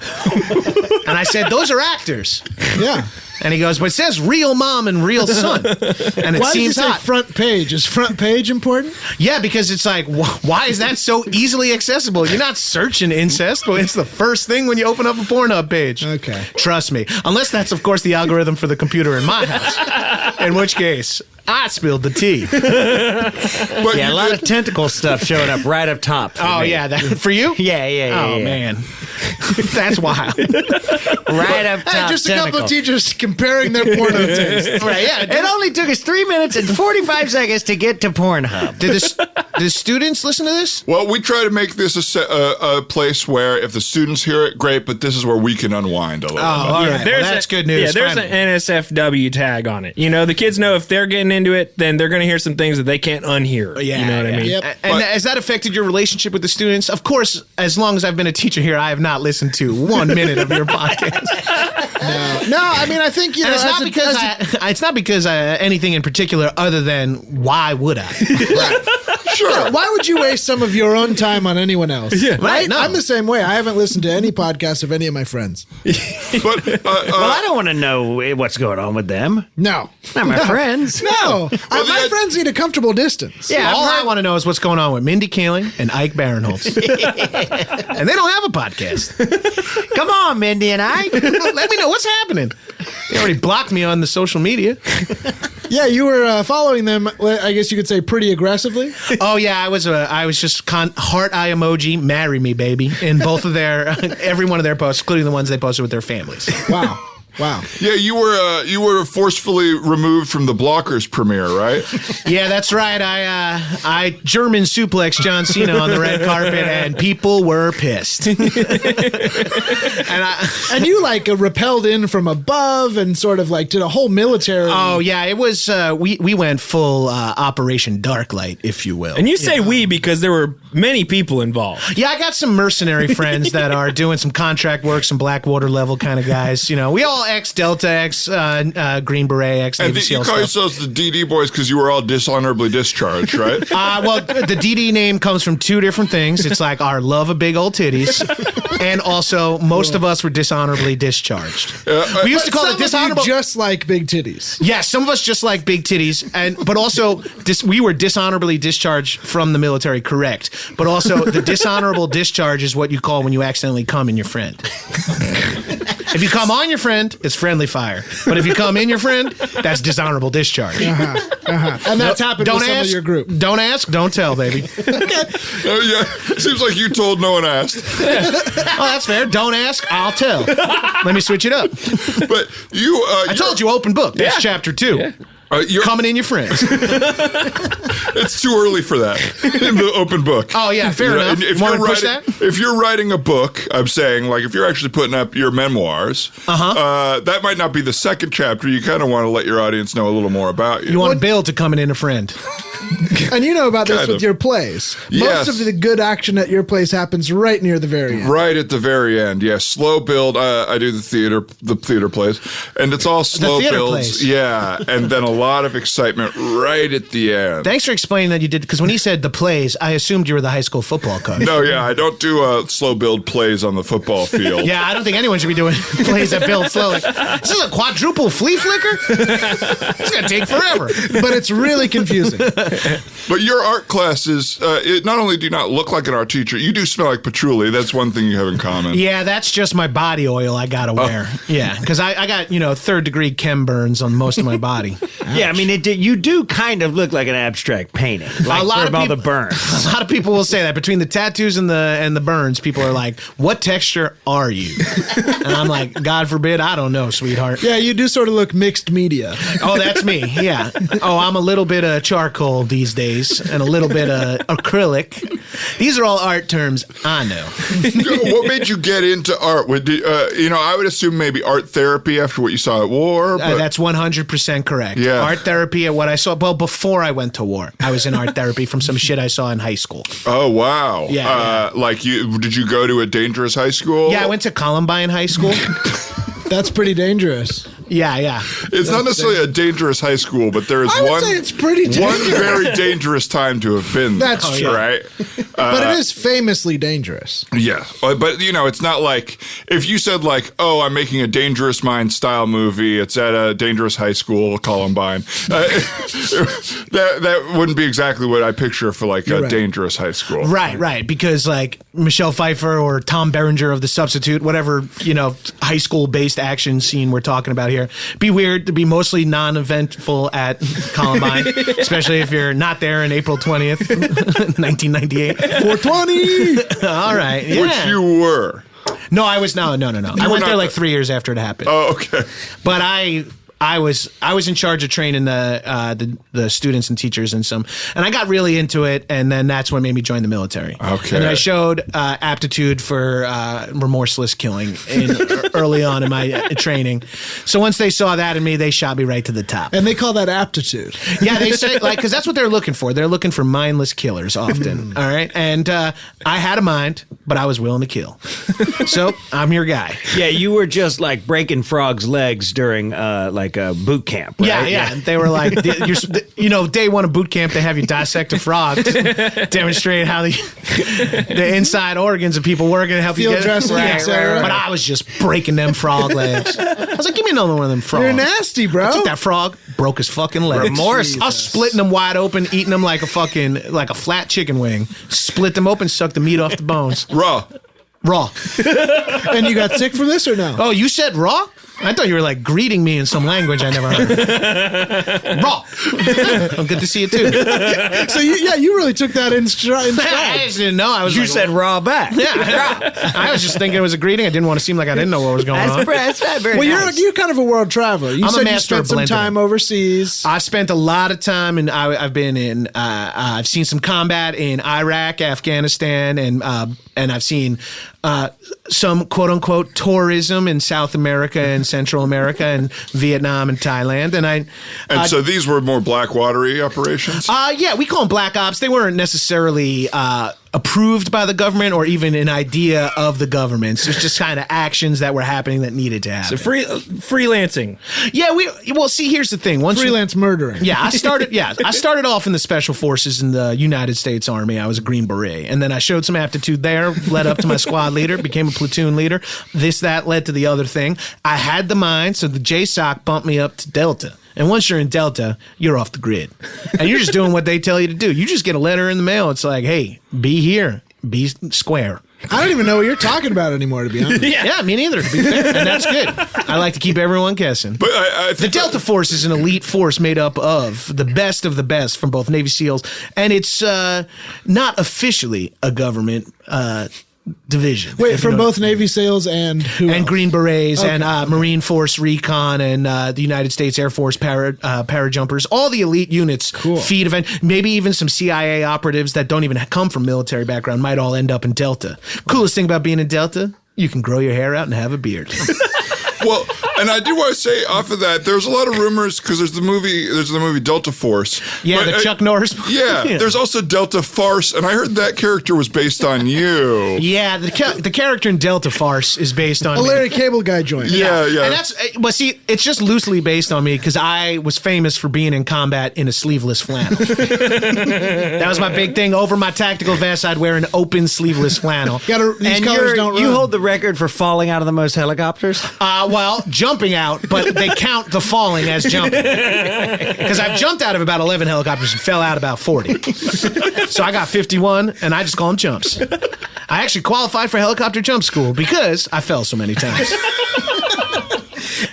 And I said, those are actors. Yeah. And he goes, but it says real mom and real son. And it Why seems did you say hot. front page? Is front page important? Yeah, because it's like, why is that so easily accessible? You're not searching incest, but it's the first thing when you open up a Pornhub page. Okay. Trust me. Unless that's, of course, the algorithm for the computer in my house. In which case, I spilled the tea. But a lot of tentacle stuff showing up right up top. For you? Yeah. Oh, man. That's wild. Right up top. Just a couple of teachers comparing their porno tastes. Right, yeah. It only took us 3 minutes and 45 seconds to get to Pornhub. Did the students listen to this? Well, we try to make this a place where if the students hear it, great, but this is where we can unwind a little bit. All right. Well, that's good news. Yeah, there's an NSFW tag on it. The kids know if they're getting into it, then they're going to hear some things that they can't unhear. Yeah, you know what I mean? Yep. And has that affected your relationship with the students? Of course, as long as I've been a teacher here, I have not listened to 1 minute of your podcast. No, I mean, I think, And it's not because anything in particular other than why would I? Sure. why would you waste some of your own time on anyone else? Yeah, right. No. I'm the same way. I haven't listened to any podcast of any of my friends. But Well, I don't want to know what's going on with them. No. Not my friends. No. My friends need a comfortable distance. Yeah, All I want to know is what's going on with Mindy Kaling and Ike Barinholtz. And they don't have a podcast. Come on, Mindy and I. Let me know what's happening. They already blocked me on the social media. Yeah, you were following them, I guess you could say, pretty aggressively. Oh yeah, I was just heart eye emoji, marry me, baby, in both of every one of their posts, including the ones they posted with their families. Wow. yeah, you were forcefully removed from the Blockers premiere, right? Yeah, that's right. I German suplex John Cena on the red carpet, and people were pissed. And you rappelled in from above and sort of did a whole military. Oh yeah, it was. We went full Operation Darklight, if you will. And you say we because there were many people involved. Yeah, I got some mercenary friends that are doing some contract work, some Blackwater level kind of guys. We all ex-Delta, ex-Green Beret, ex-Navy SEAL you call yourselves the DD boys because you were all dishonorably discharged, right? Well, the DD name comes from 2 different things. It's like our love of big old titties, and also most of us were dishonorably discharged. We used to call it dishonorable. Just like big titties. Yeah, some of us just like big titties, but also we were dishonorably discharged from the military, correct. But also the dishonorable discharge is what you call when you accidentally cum in your friend. If you come on your friend, it's friendly fire. But if you come in your friend, that's dishonorable discharge. And that's happened Don't with some ask, of your group. Don't ask, don't tell, baby. Yeah, seems like you told, no one asked. Oh, that's fair. Don't ask, I'll tell. Let me switch it up. But you, I told you, open book. That's chapter 2. Yeah. you're Coming in your friends. It's too early for that in the open book. Oh, yeah, fair enough. If you're writing a book, I'm saying, like, if you're actually putting up your memoirs, that might not be the second chapter. You kind of want to let your audience know a little more about you. You want Bill to come in a friend. And you know about this Kind with of. your plays. Yes. Most of the good action at your place happens right near the very end. Right at the very end, yes. Slow build. I do the theater plays, and it's all slow theater builds. plays. Yeah, and then a lot of excitement right at the end. Thanks for explaining that you did, because when he said the plays, I assumed you were the high school football coach. No, yeah, I don't do slow build plays on the football field. Yeah, I don't think anyone should be doing plays that build slowly. This is a quadruple flea flicker? It's going to take forever. But it's really confusing. But your art classes, not only do you not look like an art teacher, you do smell like patchouli. That's one thing you have in common. Yeah, that's just my body oil I got to wear. Yeah, because I got, third degree chem burns on most of my body. Yeah, I mean, you do kind of look like an abstract painting. Like, A lot from of all the people- burns. A lot of people will say that. Between the tattoos and the burns, people are like, what texture are you? And I'm like, God forbid, I don't know, sweetheart. Yeah, you do sort of look mixed media. Oh, that's me. Yeah. Oh, I'm a little bit of charcoal these days and a little bit of acrylic. These are all art terms I know. What made you get into art? I would assume maybe art therapy after what you saw at war. But That's 100% correct. Yeah. Art therapy at what I saw. Well, before I went to war, I was in art therapy from some shit I saw in high school. Oh, wow. Yeah, Did you go to a dangerous high school? Yeah, I went to Columbine High School. That's pretty dangerous. Yeah. It's not necessarily a dangerous high school, but there is I would say it's pretty one dangerous. very dangerous time to have been there. That's true. Right? But it is famously dangerous. Yeah, but it's not like if you said like, oh, I'm making a Dangerous Minds style movie. It's at a dangerous high school, Columbine. That wouldn't be exactly what I picture for like a right. dangerous high school. Right. Because like Michelle Pfeiffer or Tom Berenger of The Substitute, whatever, high school based action scene we're talking about here, be weird to be mostly non-eventful at Columbine, especially if you're not there in April 20th, 1998. 420! All right. Yeah. Which you were. No, I was no. I went not there like the- 3 years after it happened. Oh, okay. But I was in charge of training the students and teachers and I got really into it, and then that's what made me join the military. Okay. And I showed aptitude for remorseless killing early on in my training. So once they saw that in me, they shot me right to the top. And they call that aptitude. Yeah, they say because that's what they're looking for. They're looking for mindless killers often. All right, and I had a mind, but I was willing to kill. So I'm your guy. Yeah, you were just like breaking frogs' legs during like a boot camp. Right? Yeah. They were like, day one of boot camp, they have you dissect a frog to demonstrate how the inside organs of people work and help you Field get dressing, etc. But I was just breaking them frog legs. I was like, give me another one of them frogs. You're nasty, bro. I took that frog, broke his fucking legs. Remorse. I was splitting them wide open, eating them like a flat chicken wing. Split them open, suck the meat off the bones. Raw. Raw. And you got sick from this or no? Oh, you said raw? I thought you were like greeting me in some language I never heard. Raw. Well, good to see you too. So you really took that in stride. I just didn't know. I was You like, said raw back. yeah. I was just thinking it was a greeting. I didn't want to seem like I didn't know what was going on. That's very Well, nice. you're kind of a world traveler. You I'm a said you master spent of some blending. time overseas. I've spent a lot of time, and I've been in. I've seen some combat in Iraq, Afghanistan, and I've seen some quote unquote tourism in South America and Central America and Vietnam and Thailand. And So these were more Blackwatery operations? yeah, we call them black ops. They weren't necessarily approved by the government or even an idea of the government. It's just kind of actions that were happening that needed to happen. So freelancing. Yeah, see, here's the thing. Once Freelance murdering. I started off in the Special Forces in the United States Army. I was a Green Beret. And then I showed some aptitude there, led up to my squad leader, became a platoon leader. That led to the other thing. I had the mind, so the JSOC bumped me up to Delta. And once you're in Delta, you're off the grid. And you're just doing what they tell you to do. You just get a letter in the mail. It's like, hey, be here, be square. I don't even know what you're talking about anymore, to be honest. Yeah, me neither, to be fair. And that's good. I like to keep everyone guessing. But I The Delta Force is an elite force made up of the best from both Navy SEALs, and it's not officially a government division. Wait, from both Navy SEALs and who and else? Green Berets and Marine Force Recon and the United States Air Force parajumpers, all the elite units, feed event, maybe even some CIA operatives that don't even come from military background might all end up in Delta. Coolest thing about being in Delta, you can grow your hair out and have a beard. Well, and I do want to say off of that, there's a lot of rumors because there's the movie Delta Force. Yeah, the Chuck Norris. Yeah, there's also Delta Farce, and I heard that character was based on you. Yeah, the character in Delta Farce is based on A me. Larry Cable Guy joint. Yeah. And but see, it's just loosely based on me because I was famous for being in combat in a sleeveless flannel. That was my big thing. Over my tactical vest, I'd wear an open sleeveless flannel. These colors don't run. You hold the record for falling out of the most helicopters? Well, jumping out, but they count the falling as jumping. Because I've jumped out of about 11 helicopters and fell out about 40. So I got 51, and I just call them jumps. I actually qualified for helicopter jump school because I fell so many times.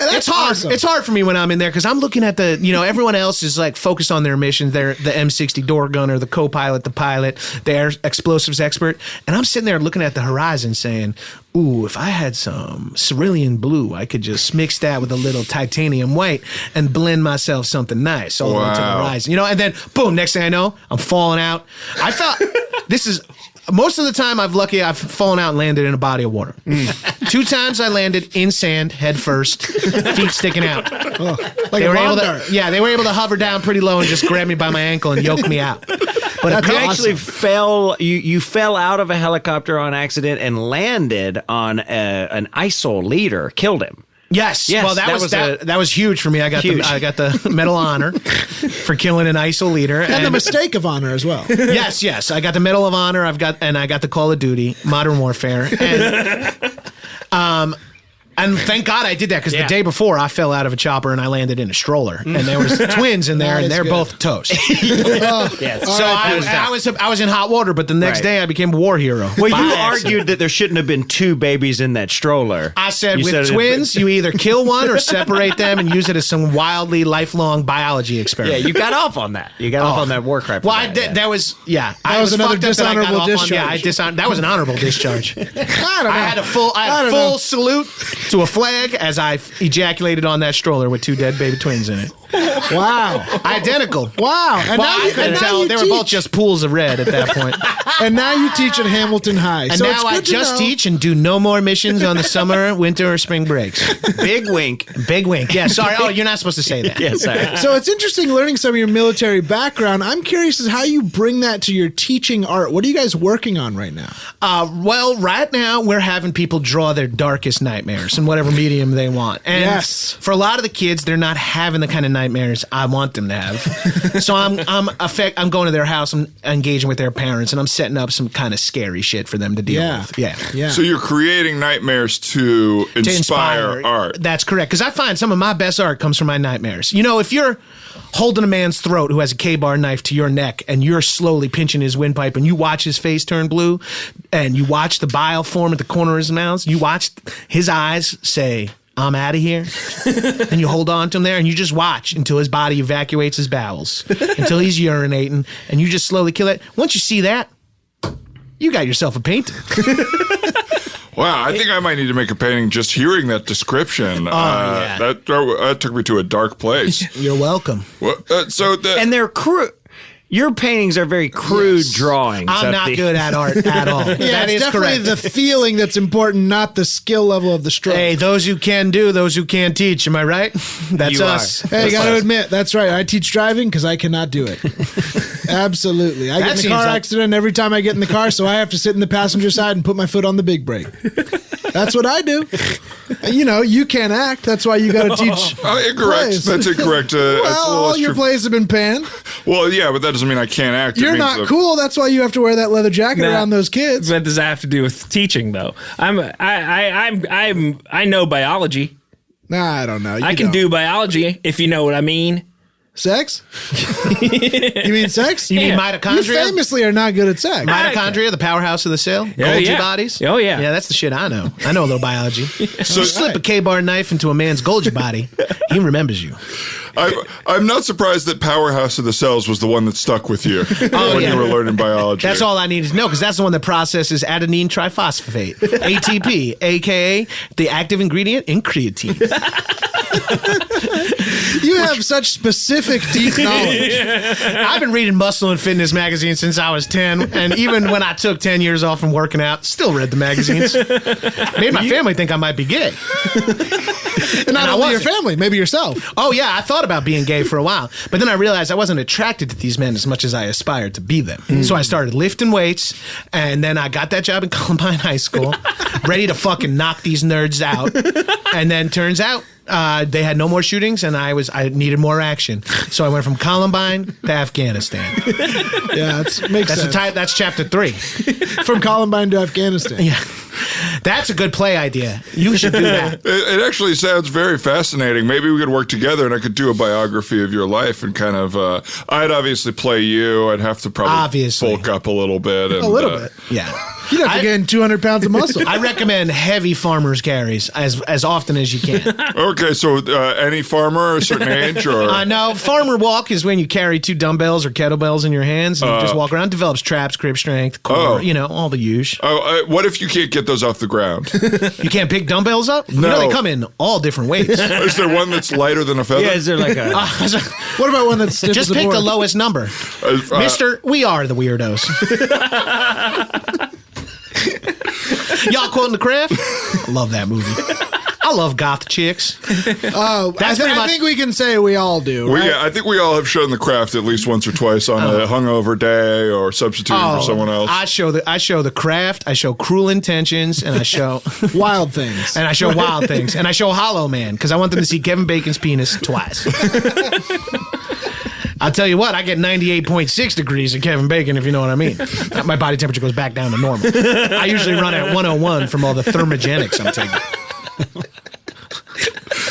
It's hard. Awesome. It's hard for me when I'm in there because I'm looking at everyone else is like focused on their mission. They're the M60 door gunner, the co-pilot, the pilot, the air explosives expert. And I'm sitting there looking at the horizon saying, ooh, if I had some cerulean blue, I could just mix that with a little titanium white and blend myself something nice all the way to the horizon. And then boom, next thing I know, I'm falling out. I thought most of the time I've fallen out and landed in a body of water. 2 times I landed in sand, head first, feet sticking out. Like they a were lawn able dart. they were able to hover down pretty low and just grab me by my ankle and yoke me out. But You actually fell. You fell out of a helicopter on accident and landed on an ISIL leader, killed him. Yes. Well, that was huge for me. I got the Medal of Honor for killing an ISIL leader And the mistake of honor as well. Yes. I got the Medal of Honor. I got the Call of Duty, Modern Warfare, and thank God I did that because the day before I fell out of a chopper and I landed in a stroller and there was twins in there and they're both toast. Yes. So I was in hot water, but the next day I became a war hero. Well, you argued that there shouldn't have been 2 babies in that stroller. I said with twins, you either kill one or separate them and use it as some wildly lifelong biology experiment. Yeah, you got off on that. You got off on that war crap. Well, I did. That was That was another dishonorable discharge. That was an honorable discharge. I don't know. I had a full salute to a flag as I ejaculated on that stroller with 2 dead baby twins in it. Wow. Identical. Wow. And Well, now I you, couldn't and now tell. you They were teach. both just pools of red at that point. And now you teach at Hamilton High. And so now it's I good to just know. teach and do no more missions on the summer, winter, or spring breaks. Big wink. Big wink. Yeah, sorry. Oh, you're not supposed to say that. Yes, sorry. So it's interesting learning some of your military background. I'm curious as how you bring that to your teaching art. What are you guys working on right now? Well, right now we're having people draw their darkest nightmares in whatever medium they want. And Yes. for a lot of the kids, they're not having the kind of nightmares I want them to have. So I'm going to their house, I'm engaging with their parents, and I'm setting up some kind of scary shit for them to deal with. Yeah. So you're creating nightmares to inspire art. That's correct. Because I find some of my best art comes from my nightmares. If you're holding a man's throat who has a K-bar knife to your neck and you're slowly pinching his windpipe and you watch his face turn blue and you watch the bile form at the corner of his mouth, you watch his eyes say, I'm out of here. And you hold on to him there and you just watch until his body evacuates his bowels, until he's urinating, and you just slowly kill it. Once you see that, you got yourself a painting. Wow, I think I might need to make a painting just hearing that description. Yeah. That took me to a dark place. You're welcome. Well, And they're crude. Your paintings are very crude drawings. I'm not good at art at all. Yeah, That it's is definitely correct. the feeling that's important, not the skill level of the stroke. Hey, those who can do, those who can teach. Am I right? That's You us. are. Hey, you got to admit, that's right. I teach driving because I cannot do it. Absolutely. I That get in a seems car like- accident every time I get in the car, so I have to sit in the passenger side and put my foot on the big brake. That's what I do. You can't act. That's why you got to teach. incorrect. plays. That's incorrect. Well, all your plays have been panned. Well, yeah, but that doesn't mean I can't act. It You're means not that- cool. That's why you have to wear that leather jacket Nah. around those kids. What does that have to do with teaching, though? I know biology. Nah, I don't know. I can do biology if you know what I mean. Sex? You mean sex? You mean mitochondria? You famously are not good at sex. Mitochondria, the powerhouse of the cell. Golgi bodies. Oh, yeah. Yeah, that's the shit I know. I know a little biology. So you slip a K-bar knife into a man's Golgi body, he remembers you. I'm not surprised that powerhouse of the cells was the one that stuck with you when you were learning biology. That's all I needed to know, because that's the one that processes adenine triphosphate, ATP, a.k.a. the active ingredient in creatine. You have such specific, deep knowledge. I've been reading Muscle and Fitness magazine since I was 10, and even when I took 10 years off from working out, still read the magazines. Made my family think I might be gay. And not only your family, maybe yourself. Oh, yeah, I thought about being gay for a while, but then I realized I wasn't attracted to these men as much as I aspired to be them. So I started lifting weights, and then I got that job in Columbine High School, ready to fucking knock these nerds out. And then turns out they had no more shootings, and I needed more action. So I went from Columbine to Afghanistan. Yeah, makes sense. That's chapter 3. From Columbine to Afghanistan. Yeah. That's a good play idea. You should do that. It actually sounds very fascinating. Maybe we could work together and I could do a biography of your life and kind of, I'd obviously play you. I'd have to probably bulk up a little bit. And, a little bit. Yeah. You'd have to gain 200 pounds of muscle. I recommend heavy farmer's carries as often as you can. Okay, so any farmer, a certain age? Or no, farmer walk is when you carry 2 dumbbells or kettlebells in your hands and you just walk around. Develops traps, grip strength, core, all the usual. What if you can't get those off the ground? You can't pick dumbbells up? No. You know they come in all different weights. Is there one that's lighter than a feather? Yeah, is there like a... What about one that's stiff just as a pick board? the lowest number. Mister, we are the weirdos. Y'all quoting The Craft? I love that movie. I love goth chicks. Oh, I think we can say we all do. Right? I think we all have shown The Craft at least once or twice on a hungover day or substituting for someone else. I show The Craft. I show Cruel Intentions, and I show Wild Things. And I show Wild Things, and I show Hollow Man because I want them to see Kevin Bacon's penis twice. I'll tell you what, I get 98.6 degrees of Kevin Bacon, if you know what I mean. My body temperature goes back down to normal. I usually run at 101 from all the thermogenics I'm taking.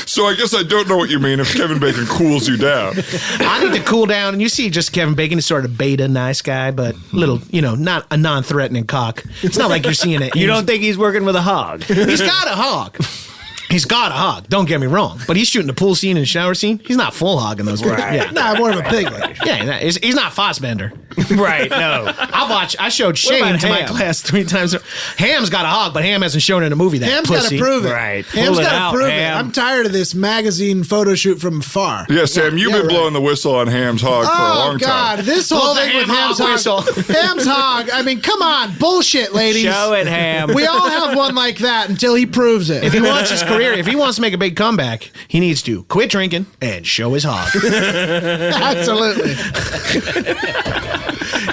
So I guess I don't know what you mean if Kevin Bacon cools you down. I need to cool down, and you see just Kevin Bacon is sort of beta nice guy, but little, not a non-threatening cock. It's not like you're seeing it. You don't think he's working with a hog? He's got a hog. He's got a hog. Don't get me wrong, but he's shooting the pool scene and shower scene. He's not full hog in those. Right. Yeah. Nah, more of a piglet. Yeah, he's not Fossbender. Right. No. I showed Shane to my class 3 times. Ham's got a hog, but Ham hasn't shown it in a movie. That Ham's pussy. got to prove it. Right. Ham's Pull it got out, to prove Ham. it. I'm tired of this magazine photo shoot from afar. Yeah, Sam, you've been blowing the whistle on Ham's hog for a long time. Oh, God. This whole thing with Ham's hog. Ham's hog. I mean, come on. Bullshit, ladies. Show it, Ham. We all have one like that until he proves it. If he wants his career, if he wants to make a big comeback, he needs to quit drinking and show his hog. Absolutely.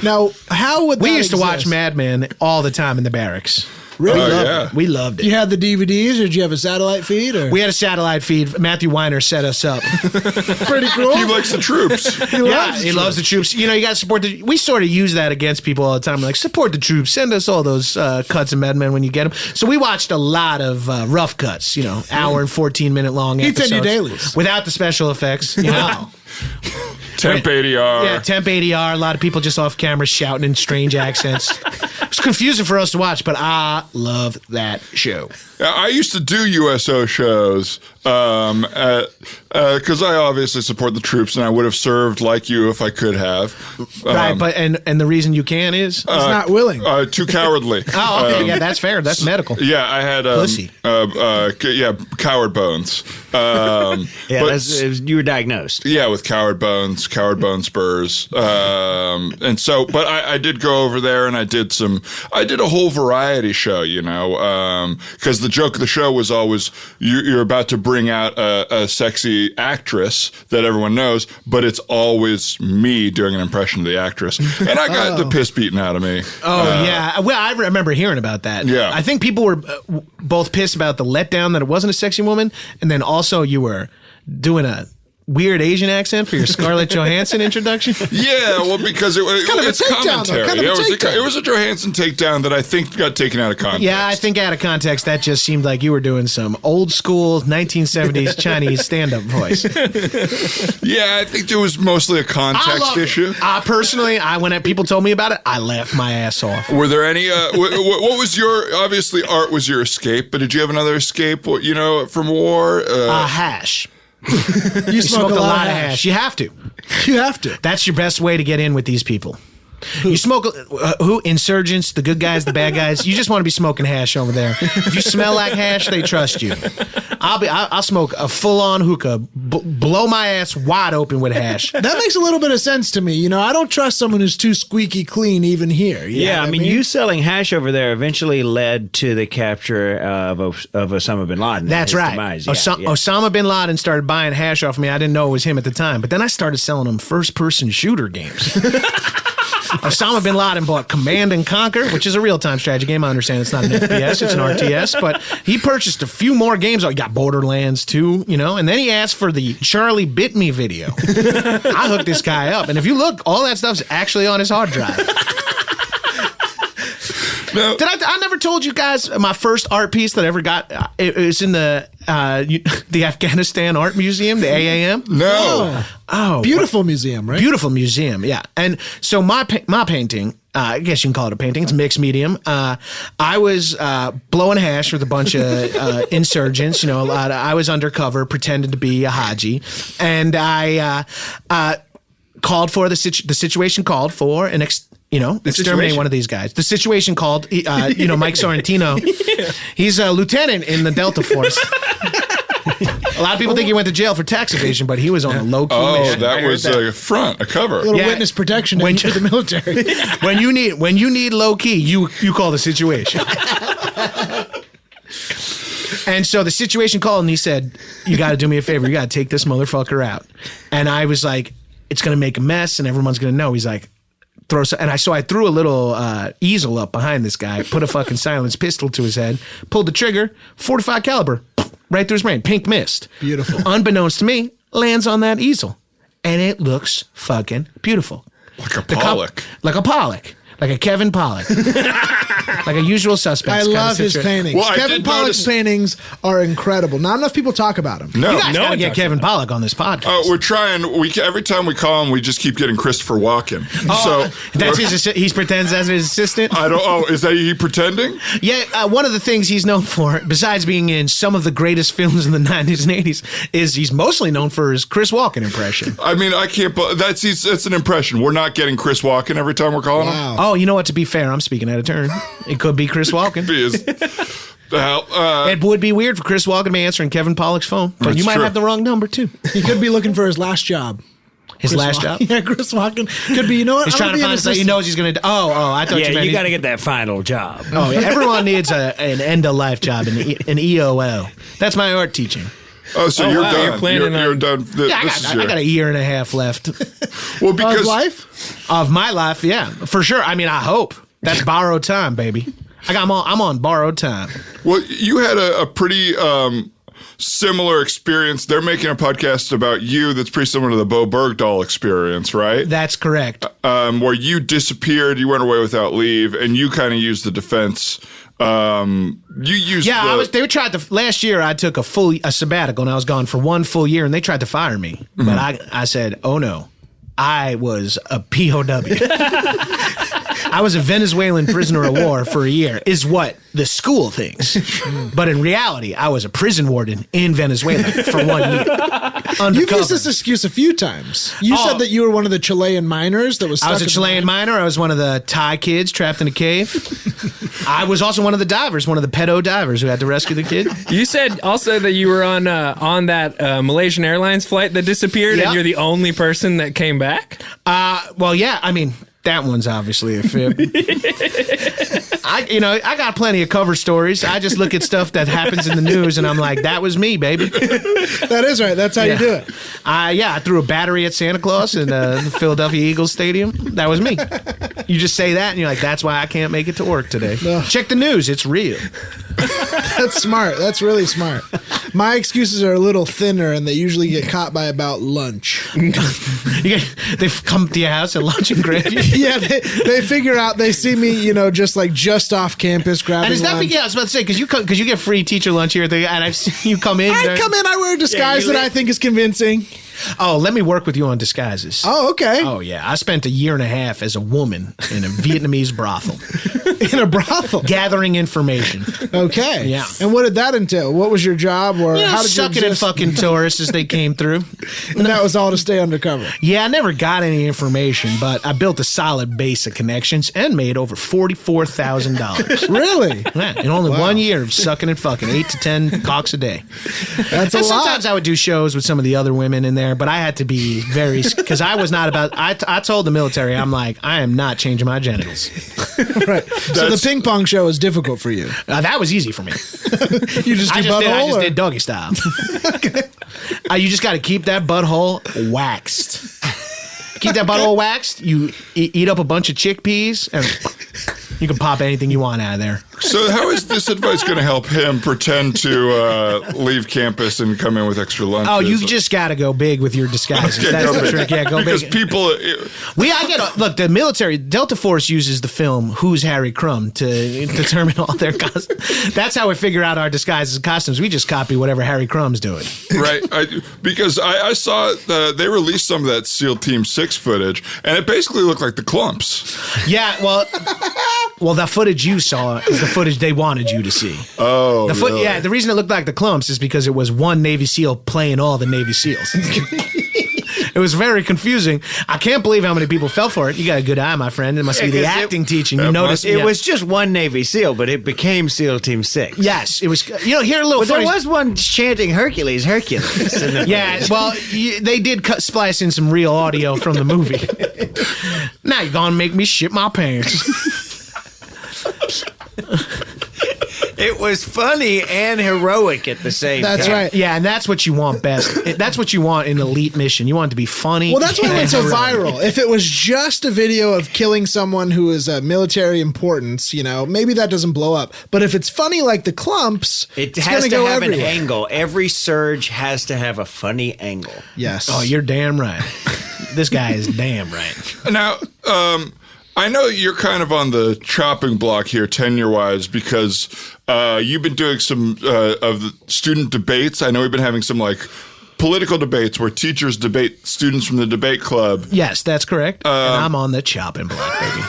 Now, how would that We used to watch exist? Mad Men all the time in the barracks. Really? Yeah. We loved it. You had the DVDs, or did you have a satellite feed? Or? We had a satellite feed. Matthew Weiner set us up. Pretty cool. He likes the troops. He Loves the troops. You got to support the. We sort of use that against people all the time. We're like, support the troops. Send us all those cuts of Mad Men when you get them. So we watched a lot of rough cuts. Hour and 14-minute long He'd episodes. send you dailies. Without the special effects. Wow. Temp ADR. Yeah, temp ADR. A lot of people just off camera shouting in strange accents. It was confusing for us to watch, but I love that show. I used to do USO shows because I obviously support the troops, and I would have served like you if I could have. Right, but and the reason you can is He's not willing. Too cowardly. oh, okay, yeah, that's fair. That's medical. Yeah, I had Pussy. coward bones. You were diagnosed. Yeah, with coward bone spurs. And so, but I did go over there and I did a whole variety show, because the joke of the show was always you're about to bring out a sexy actress that everyone knows, but it's always me doing an impression of the actress. And I got the piss beaten out of me. Oh, yeah. Well, I remember hearing about that. Yeah. I think people were both pissed about the letdown that it wasn't a sexy woman, and then also you were doing a weird Asian accent for your Scarlett Johansson introduction? Yeah, well, because it's commentary. It was a Johansson takedown that I think got taken out of context. Yeah, I think out of context, that just seemed like you were doing some old school 1970s Chinese stand-up voice. Yeah, I think it was mostly a context issue. Personally, when people told me about it, I laughed my ass off. Were there any, what was your, obviously art was your escape, but did you have another escape, from war? Hash. You smoke a lot of hash. You have to. You have to. That's your best way to get in with these people. You smoke insurgents, the good guys, the bad guys. You just want to be smoking hash over there. If you smell like hash, they trust you. I'll smoke a full-on hookah, blow my ass wide open with hash. That makes a little bit of sense to me. I don't trust someone who's too squeaky clean even here. Yeah, I mean, you selling hash over there eventually led to the capture of Osama bin Laden. That's right. Demise. Osama bin Laden started buying hash off me. I didn't know it was him at the time, but then I started selling him first-person shooter games. Osama bin Laden bought Command and Conquer, which is a real-time strategy game. I understand it's not an FPS, it's an RTS, but he purchased a few more games. He got Borderlands 2, and then he asked for the Charlie Bit Me video. I hooked this guy up, and if you look, all that stuff's actually on his hard drive. No. I never told you guys my first art piece that I ever got? It was in the Afghanistan Art Museum, the AAM. No. Oh, beautiful museum, right? Beautiful museum, yeah. And so my painting, I guess you can call it a painting. It's mixed medium. I was blowing hash with a bunch of insurgents. I was undercover, pretending to be a Haji, and I called for the situation called for an exterminate one of these guys. The situation called, Mike Sorrentino. Yeah. He's a lieutenant in the Delta Force. A lot of people think he went to jail for tax evasion, but he was on a low-key mission. That was a front, a cover. A little witness protection when you're the military. when you need low-key, you call the situation. And so the situation called, and he said, you got to do me a favor. You got to take this motherfucker out. And I was like, it's going to make a mess, and everyone's going to know. He's like, I threw a little easel up behind this guy, put a fucking silenced pistol to his head, pulled the trigger, 45 caliber, right through his brain, pink mist. Beautiful. Unbeknownst to me, lands on that easel, and it looks fucking beautiful. Like a Pollock. Like a Kevin Pollock. Like a Usual Suspects. I love his paintings. Well, Kevin Pollock's paintings are incredible. Not enough people talk about him. No. You guys gotta get Kevin Pollock on this podcast. We're trying. Every time we call him, we just keep getting Christopher Walken. That's he pretends as his assistant? I don't. Oh, is that he pretending? Yeah, one of the things he's known for, besides being in some of the greatest films in the 90s and 80s, is he's mostly known for his Chris Walken impression. I mean, I can't. That's an impression. We're not getting Chris Walken every time we're calling him. Oh, you know what? To be fair, I'm speaking out of turn. It could be Chris Walken. It would be weird for Chris Walken to be answering Kevin Pollock's phone, but you might have the wrong number too. He could be looking for his last job. His last job? Yeah, Chris Walken could be. You know what? He's trying to find something he knows he's going to do. I thought you meant you got to get that final job. Oh, yeah. Everyone needs an end-of-life job, an EOL. That's my art teaching. Oh, so you're done. You're done. I got a year and a half left. Well, because of life? Of my life, yeah, for sure. I mean, I hope. That's borrowed time, baby. I'm on borrowed time. Well, you had a pretty similar experience. They're making a podcast about you that's pretty similar to the Bo Bergdahl experience, right? That's correct. Where you disappeared, you went away without leave, and you kind of used the defense. You used last year I took a sabbatical and I was gone for 1 full year and they tried to fire me. Mm-hmm. But I said, oh no, I was a POW. I was a Venezuelan prisoner of war for a year, is what the school thinks. But in reality, I was a prison warden in Venezuela for 1 year. Undercover. You've used this excuse a few times. You said that you were one of the Chilean miners that was stuck. I was a Chilean miner. I was one of the Thai kids trapped in a cave. I was also one of the divers, one of the pedo divers who had to rescue the kid. You said also that you were on that Malaysian Airlines flight that disappeared, and you're the only person that came back? Well, yeah, I mean, that one's obviously a fib. I got plenty of cover stories. I just look at stuff that happens in the news, and I'm like, that was me, baby. That is right. That's how you do it. I threw a battery at Santa Claus in the Philadelphia Eagles Stadium. That was me. You just say that, and you're like, that's why I can't make it to work today. No. Check the news. It's real. That's smart. That's really smart. My excuses are a little thinner, and they usually get caught by about lunch. They come to your house at lunch and grab you. Yeah, they figure out, they see me, just off campus grabbing And is that lunch. I was about to say, because you get free teacher lunch here, and I've seen you come in. I wear a disguise that I think is convincing. Oh, let me work with you on disguises. Oh, okay. Oh, yeah. I spent a year and a half as a woman in a Vietnamese brothel. In a brothel? Gathering information. Okay. Yeah. And what did that entail? What was your job? Or how did sucking you and fucking tourists as they came through. And that was all to stay undercover? Yeah, I never got any information, but I built a solid base of connections and made over $44,000. Really? Yeah, in only 1 year of sucking and fucking, 8 to 10 cocks a day. That's a lot. Sometimes I would do shows with some of the other women in there, but I had to be very, because I was not about, I told the military, I'm like, I am not changing my genitals. Right. So the ping pong show was difficult for you. That was easy for me. You just I do just butthole? did doggy style. You just got to keep that butthole waxed. Keep that butthole waxed. You eat up a bunch of chickpeas, and you can pop anything you want out of there. So how is this advice going to help him pretend to leave campus and come in with extra lunches? Oh, you just got to go big with your disguises. Okay, That's go the big. trick. Yeah, go because big. people. Look, the military, Delta Force uses the film Who's Harry Crumb to determine all their costumes. That's how we figure out our disguises and costumes. We just copy whatever Harry Crumb's doing. Right, because I saw they released some of that SEAL Team 6 footage, and it basically looked like the Clumps. Yeah, well, the footage you saw is the footage they wanted you to see. Oh, really? Yeah, the reason it looked like the Clumps is because it was one Navy SEAL playing all the Navy SEALs. It was very confusing. I can't believe how many people fell for it. You got a good eye, my friend. It must be the 'cause acting teaching. You noticed It was just one Navy SEAL, but it became SEAL Team 6. Yes, it was. Here a little. But there funny- was one chanting Hercules. In the Yeah, well, they did splice in some real audio from the movie. Now you're gonna make me shit my pants. It was funny and heroic at the same time. That's right. Yeah, and that's what you want best. That's what you want in an elite mission. You want it to be funny. Well, that's why it went so and heroic. viral. If it was just a video of killing someone who is military importance, maybe that doesn't blow up. But if it's funny like the Clumps, It it's has gonna to go have everywhere. an angle. Every surge has to have a funny angle. Yes. Oh, you're damn right. This guy is damn right. Now, I know you're kind of on the chopping block here, tenure-wise, because you've been doing some of the student debates. I know we've been having some political debates where teachers debate students from the debate club. Yes, that's correct. And I'm on the chopping block, baby.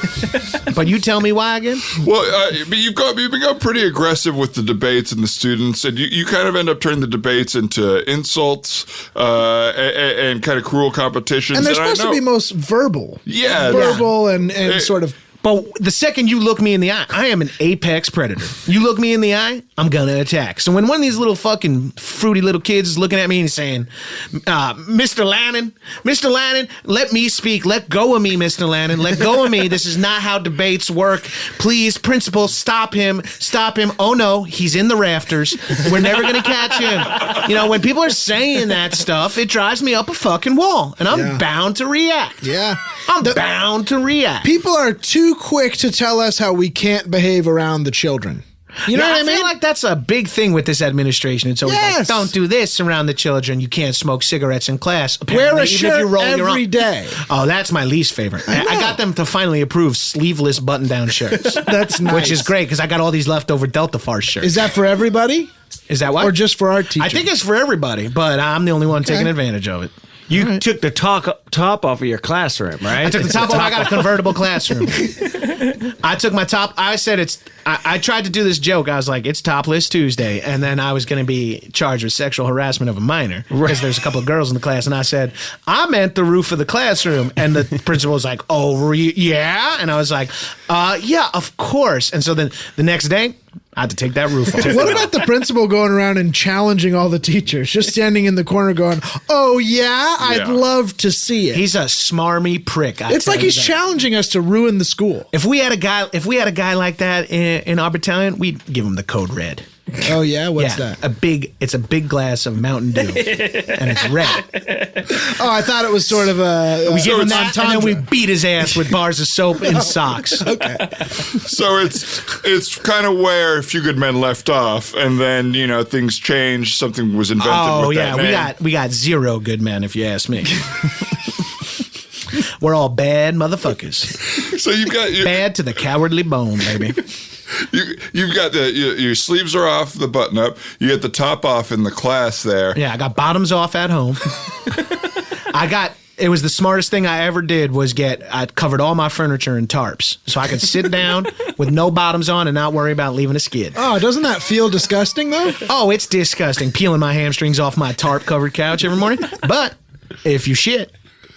But you tell me why again? Well, but you've been going pretty aggressive with the debates and the students, and you kind of end up turning the debates into insults and kind of cruel competitions. And they're I supposed to know- be most verbal. Yeah. Verbal and sort of. But the second you look me in the eye, I am an apex predator. You look me in the eye, I'm gonna attack. So when one of these little fucking fruity little kids is looking at me and saying, Mr. Lannon, let me speak. Let go of me, Mr. Lannon. Let go of me. This is not how debates work. Please, principal, stop him. Stop him. Oh no, he's in the rafters. We're never gonna catch him. When people are saying that stuff, it drives me up a fucking wall. And I'm bound to react. Yeah. I'm bound to react. People are too quick to tell us how we can't behave around the children. You know what I mean? I feel like that's a big thing with this administration. It's always like, Yes. don't do this around the children. You can't smoke cigarettes in class. Wear Apparently, a even if shirt you roll your every own. day. Oh, that's my least favorite. I know. got them to finally approve sleeveless button-down shirts. That's nice. Which is great because I got all these leftover Delta Farce shirts. Is that for everybody? Is that what? Or just for our teachers? I think it's for everybody, but I'm the only one taking advantage of it. You took the top off of your classroom, right? I took the top off. I got a convertible classroom. I took my top. I said it's. I tried to do this joke. I was like, it's Topless Tuesday, and then I was going to be charged with sexual harassment of a minor because there's a couple of girls in the class, and I said I meant the roof of the classroom, and the principal was like, oh yeah, and I was like, yeah, of course. And so then the next day, I had to take that roof off. What about the principal going around and challenging all the teachers, just standing in the corner going, oh yeah, I'd love to see it. He's a smarmy prick. It's like he's challenging us to ruin the school. If we had a guy like that in our battalion, we'd give him the code red. Oh yeah, what's that? It's a big glass of Mountain Dew, and it's red. Oh, I thought it was sort of a. We give him that, and then we beat his ass with bars of soap and socks. Okay. So it's kind of where A Few Good Men left off, and then things changed. Something was invented. Oh with yeah, that name. we got zero good men, if you ask me. We're all bad motherfuckers. So you've got bad to the cowardly bone, baby. You've got your sleeves are off, the button up. You get the top off in the class there. Yeah, I got bottoms off at home. It was the smartest thing I ever did I covered all my furniture in tarps so I could sit down with no bottoms on and not worry about leaving a skid. Oh, doesn't that feel disgusting though? Oh, it's disgusting peeling my hamstrings off my tarp covered couch every morning. But if you shit,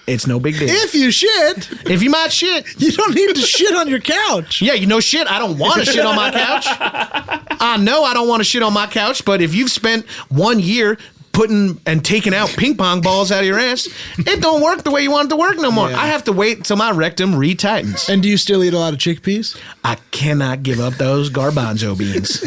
it's no big deal. If you shit, if you might shit, you don't need to shit on your couch. Yeah, shit. I don't want to shit on my couch. I know I don't want to shit on my couch, but if you've spent 1 year putting and taking out ping pong balls out of your ass, it don't work the way you want it to work no more. Yeah. I have to wait until my rectum retightens. And do you still eat a lot of chickpeas? I cannot give up those garbanzo beans.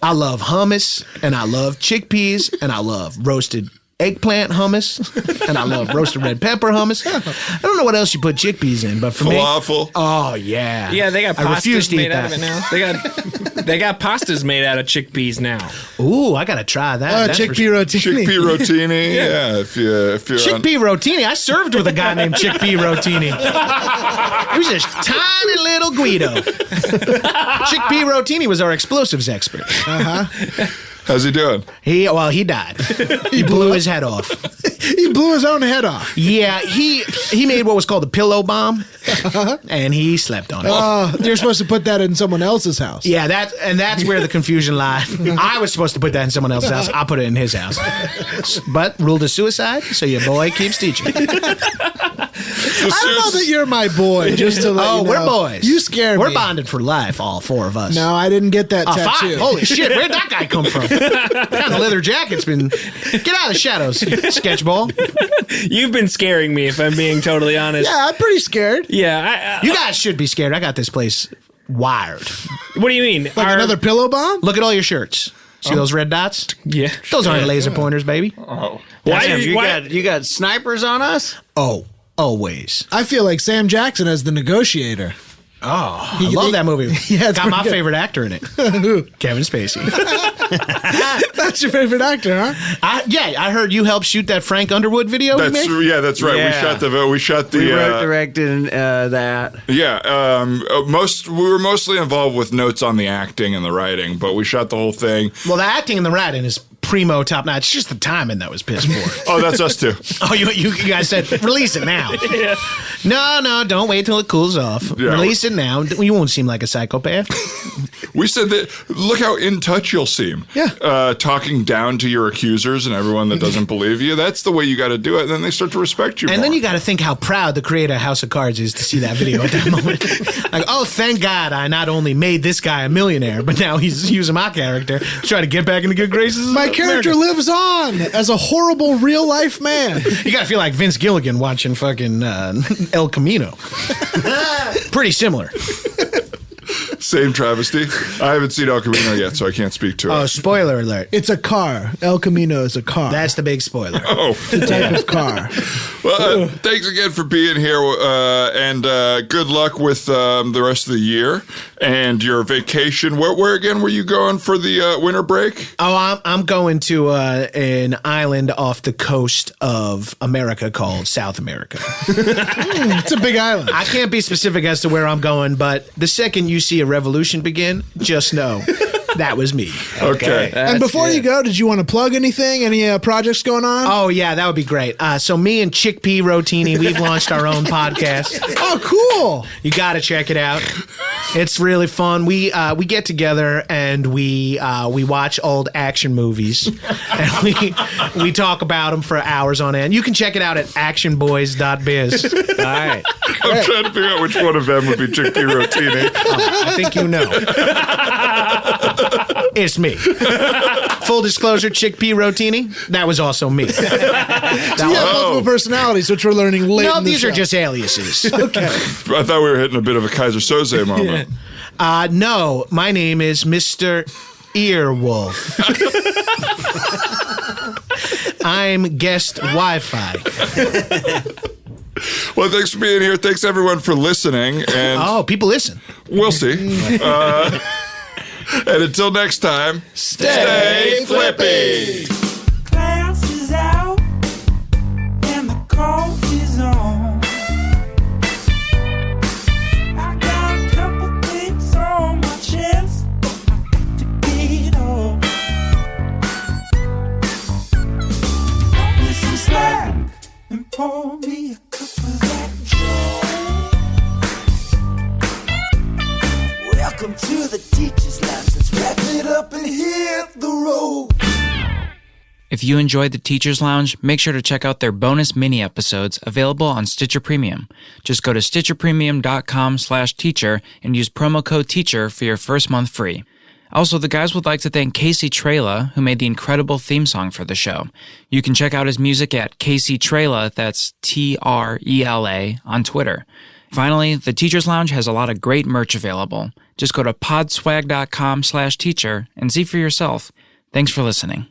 I love hummus, and I love chickpeas, and I love roasted eggplant hummus, and I love roasted red pepper hummus. I don't know what else you put chickpeas in, but for falafel. Me, oh yeah, yeah, they got pastas made out of it now. They got pastas made out of chickpeas now. Ooh, I gotta try that. Chickpea rotini. Chickpea rotini. Yeah, if you're chickpea rotini. I served with a guy named Chickpea Rotini. He was a tiny little Guido. Chickpea Rotini was our explosives expert. How's he doing? He died. He blew his head off. He blew his own head off. Yeah, he made what was called a pillow bomb, and he slept on it. Oh, you're supposed to put that in someone else's house. Yeah, that's where the confusion lied. I was supposed to put that in someone else's house. I put it in his house, but ruled a suicide. So your boy keeps teaching. I don't know that you're my boy. Just to let you know. We're boys. You scared me. We're bonded for life, all four of us. No, I didn't get that tattoo. 5? Holy shit! Where'd that guy come from? What kind of leather jacket's been? Get out of the shadows, sketchball. You've been scaring me, if I'm being totally honest. Yeah, I'm pretty scared. Yeah, you guys should be scared. I got this place wired. What do you mean? Like another pillow bomb? Look at all your shirts. See those red dots? Yeah, those aren't laser pointers, baby. Oh, you got snipers on us? Oh, always. I feel like Sam Jackson as the negotiator. Oh, I love that movie. Yeah, got my favorite actor in it. Kevin Spacey. That's your favorite actor, huh? I heard you helped shoot that Frank Underwood video. That's right. Yeah. We shot the. We wrote, directed that. Yeah, we were mostly involved with notes on the acting and the writing, but we shot the whole thing. Well, the acting and the writing is primo top notch. It's just the timing that was piss poor. Oh, that's us too. Oh, you guys said release it now. Yeah. No, don't wait till it cools off. Yeah. Release it now. You won't seem like a psychopath. We said that. Look how in touch you'll seem. Yeah. Talking down to your accusers and everyone that doesn't believe you. That's the way you got to do it. And then they start to respect you. And more. then you got to think how proud the creator of House of Cards is to see that video at that moment. Like, oh, thank God I not only made this guy a millionaire, but now he's using my character to try to get back in the good graces. My character lives on as a horrible real life man. You got to feel like Vince Gilligan watching fucking El Camino. Pretty similar. Same travesty. I haven't seen El Camino yet, so I can't speak to it. Oh, spoiler alert. It's a car. El Camino is a car. That's the big spoiler. Oh. The type of car. Well, thanks again for being here, and good luck with the rest of the year and your vacation. Where again were you going for the winter break? Oh, I'm going to an island off the coast of America called South America. It's a big island. I can't be specific as to where I'm going, but the second you see a revolution begin, just know that was me. Okay. And before you go, did you want to plug anything? Any projects going on? Oh, yeah, that would be great. So me and Chickpea Rotini, we've launched our own podcast. Oh, cool. You got to check it out. It's really fun. We get together and we watch old action movies and we talk about them for hours on end. You can check it out at actionboys.biz. All right. I'm trying to figure out which one of them would be Chickpea Rotini. I think you know. It's me. Full disclosure, Chickpea Rotini, that was also me. So you have multiple personalities, which we're learning later. No, these are just aliases. Okay. I thought we were hitting a bit of a Kaiser Soze moment. No, my name is Mr. Earwolf. I'm guest Wi-Fi. Well, thanks for being here. Thanks, everyone, for listening. And people listen. We'll see. And until next time, stay flippy. Class is out and the coffee's on. I got a couple things on my chest, but I got to get off. Cut me some slack and pour me a cup of that joy. Welcome to the Teacher's Lounge. Let's wrap it up and hit the road. If you enjoyed the Teacher's Lounge, make sure to check out their bonus mini episodes available on Stitcher Premium. Just go to stitcherpremium.com/teacher and use promo code TEACHER for your first month free. Also, the guys would like to thank Casey Trela, who made the incredible theme song for the show. You can check out his music at Casey Trela, that's Trela, on Twitter. Finally, the Teacher's Lounge has a lot of great merch available. Just go to podswag.com/teacher and see for yourself. Thanks for listening.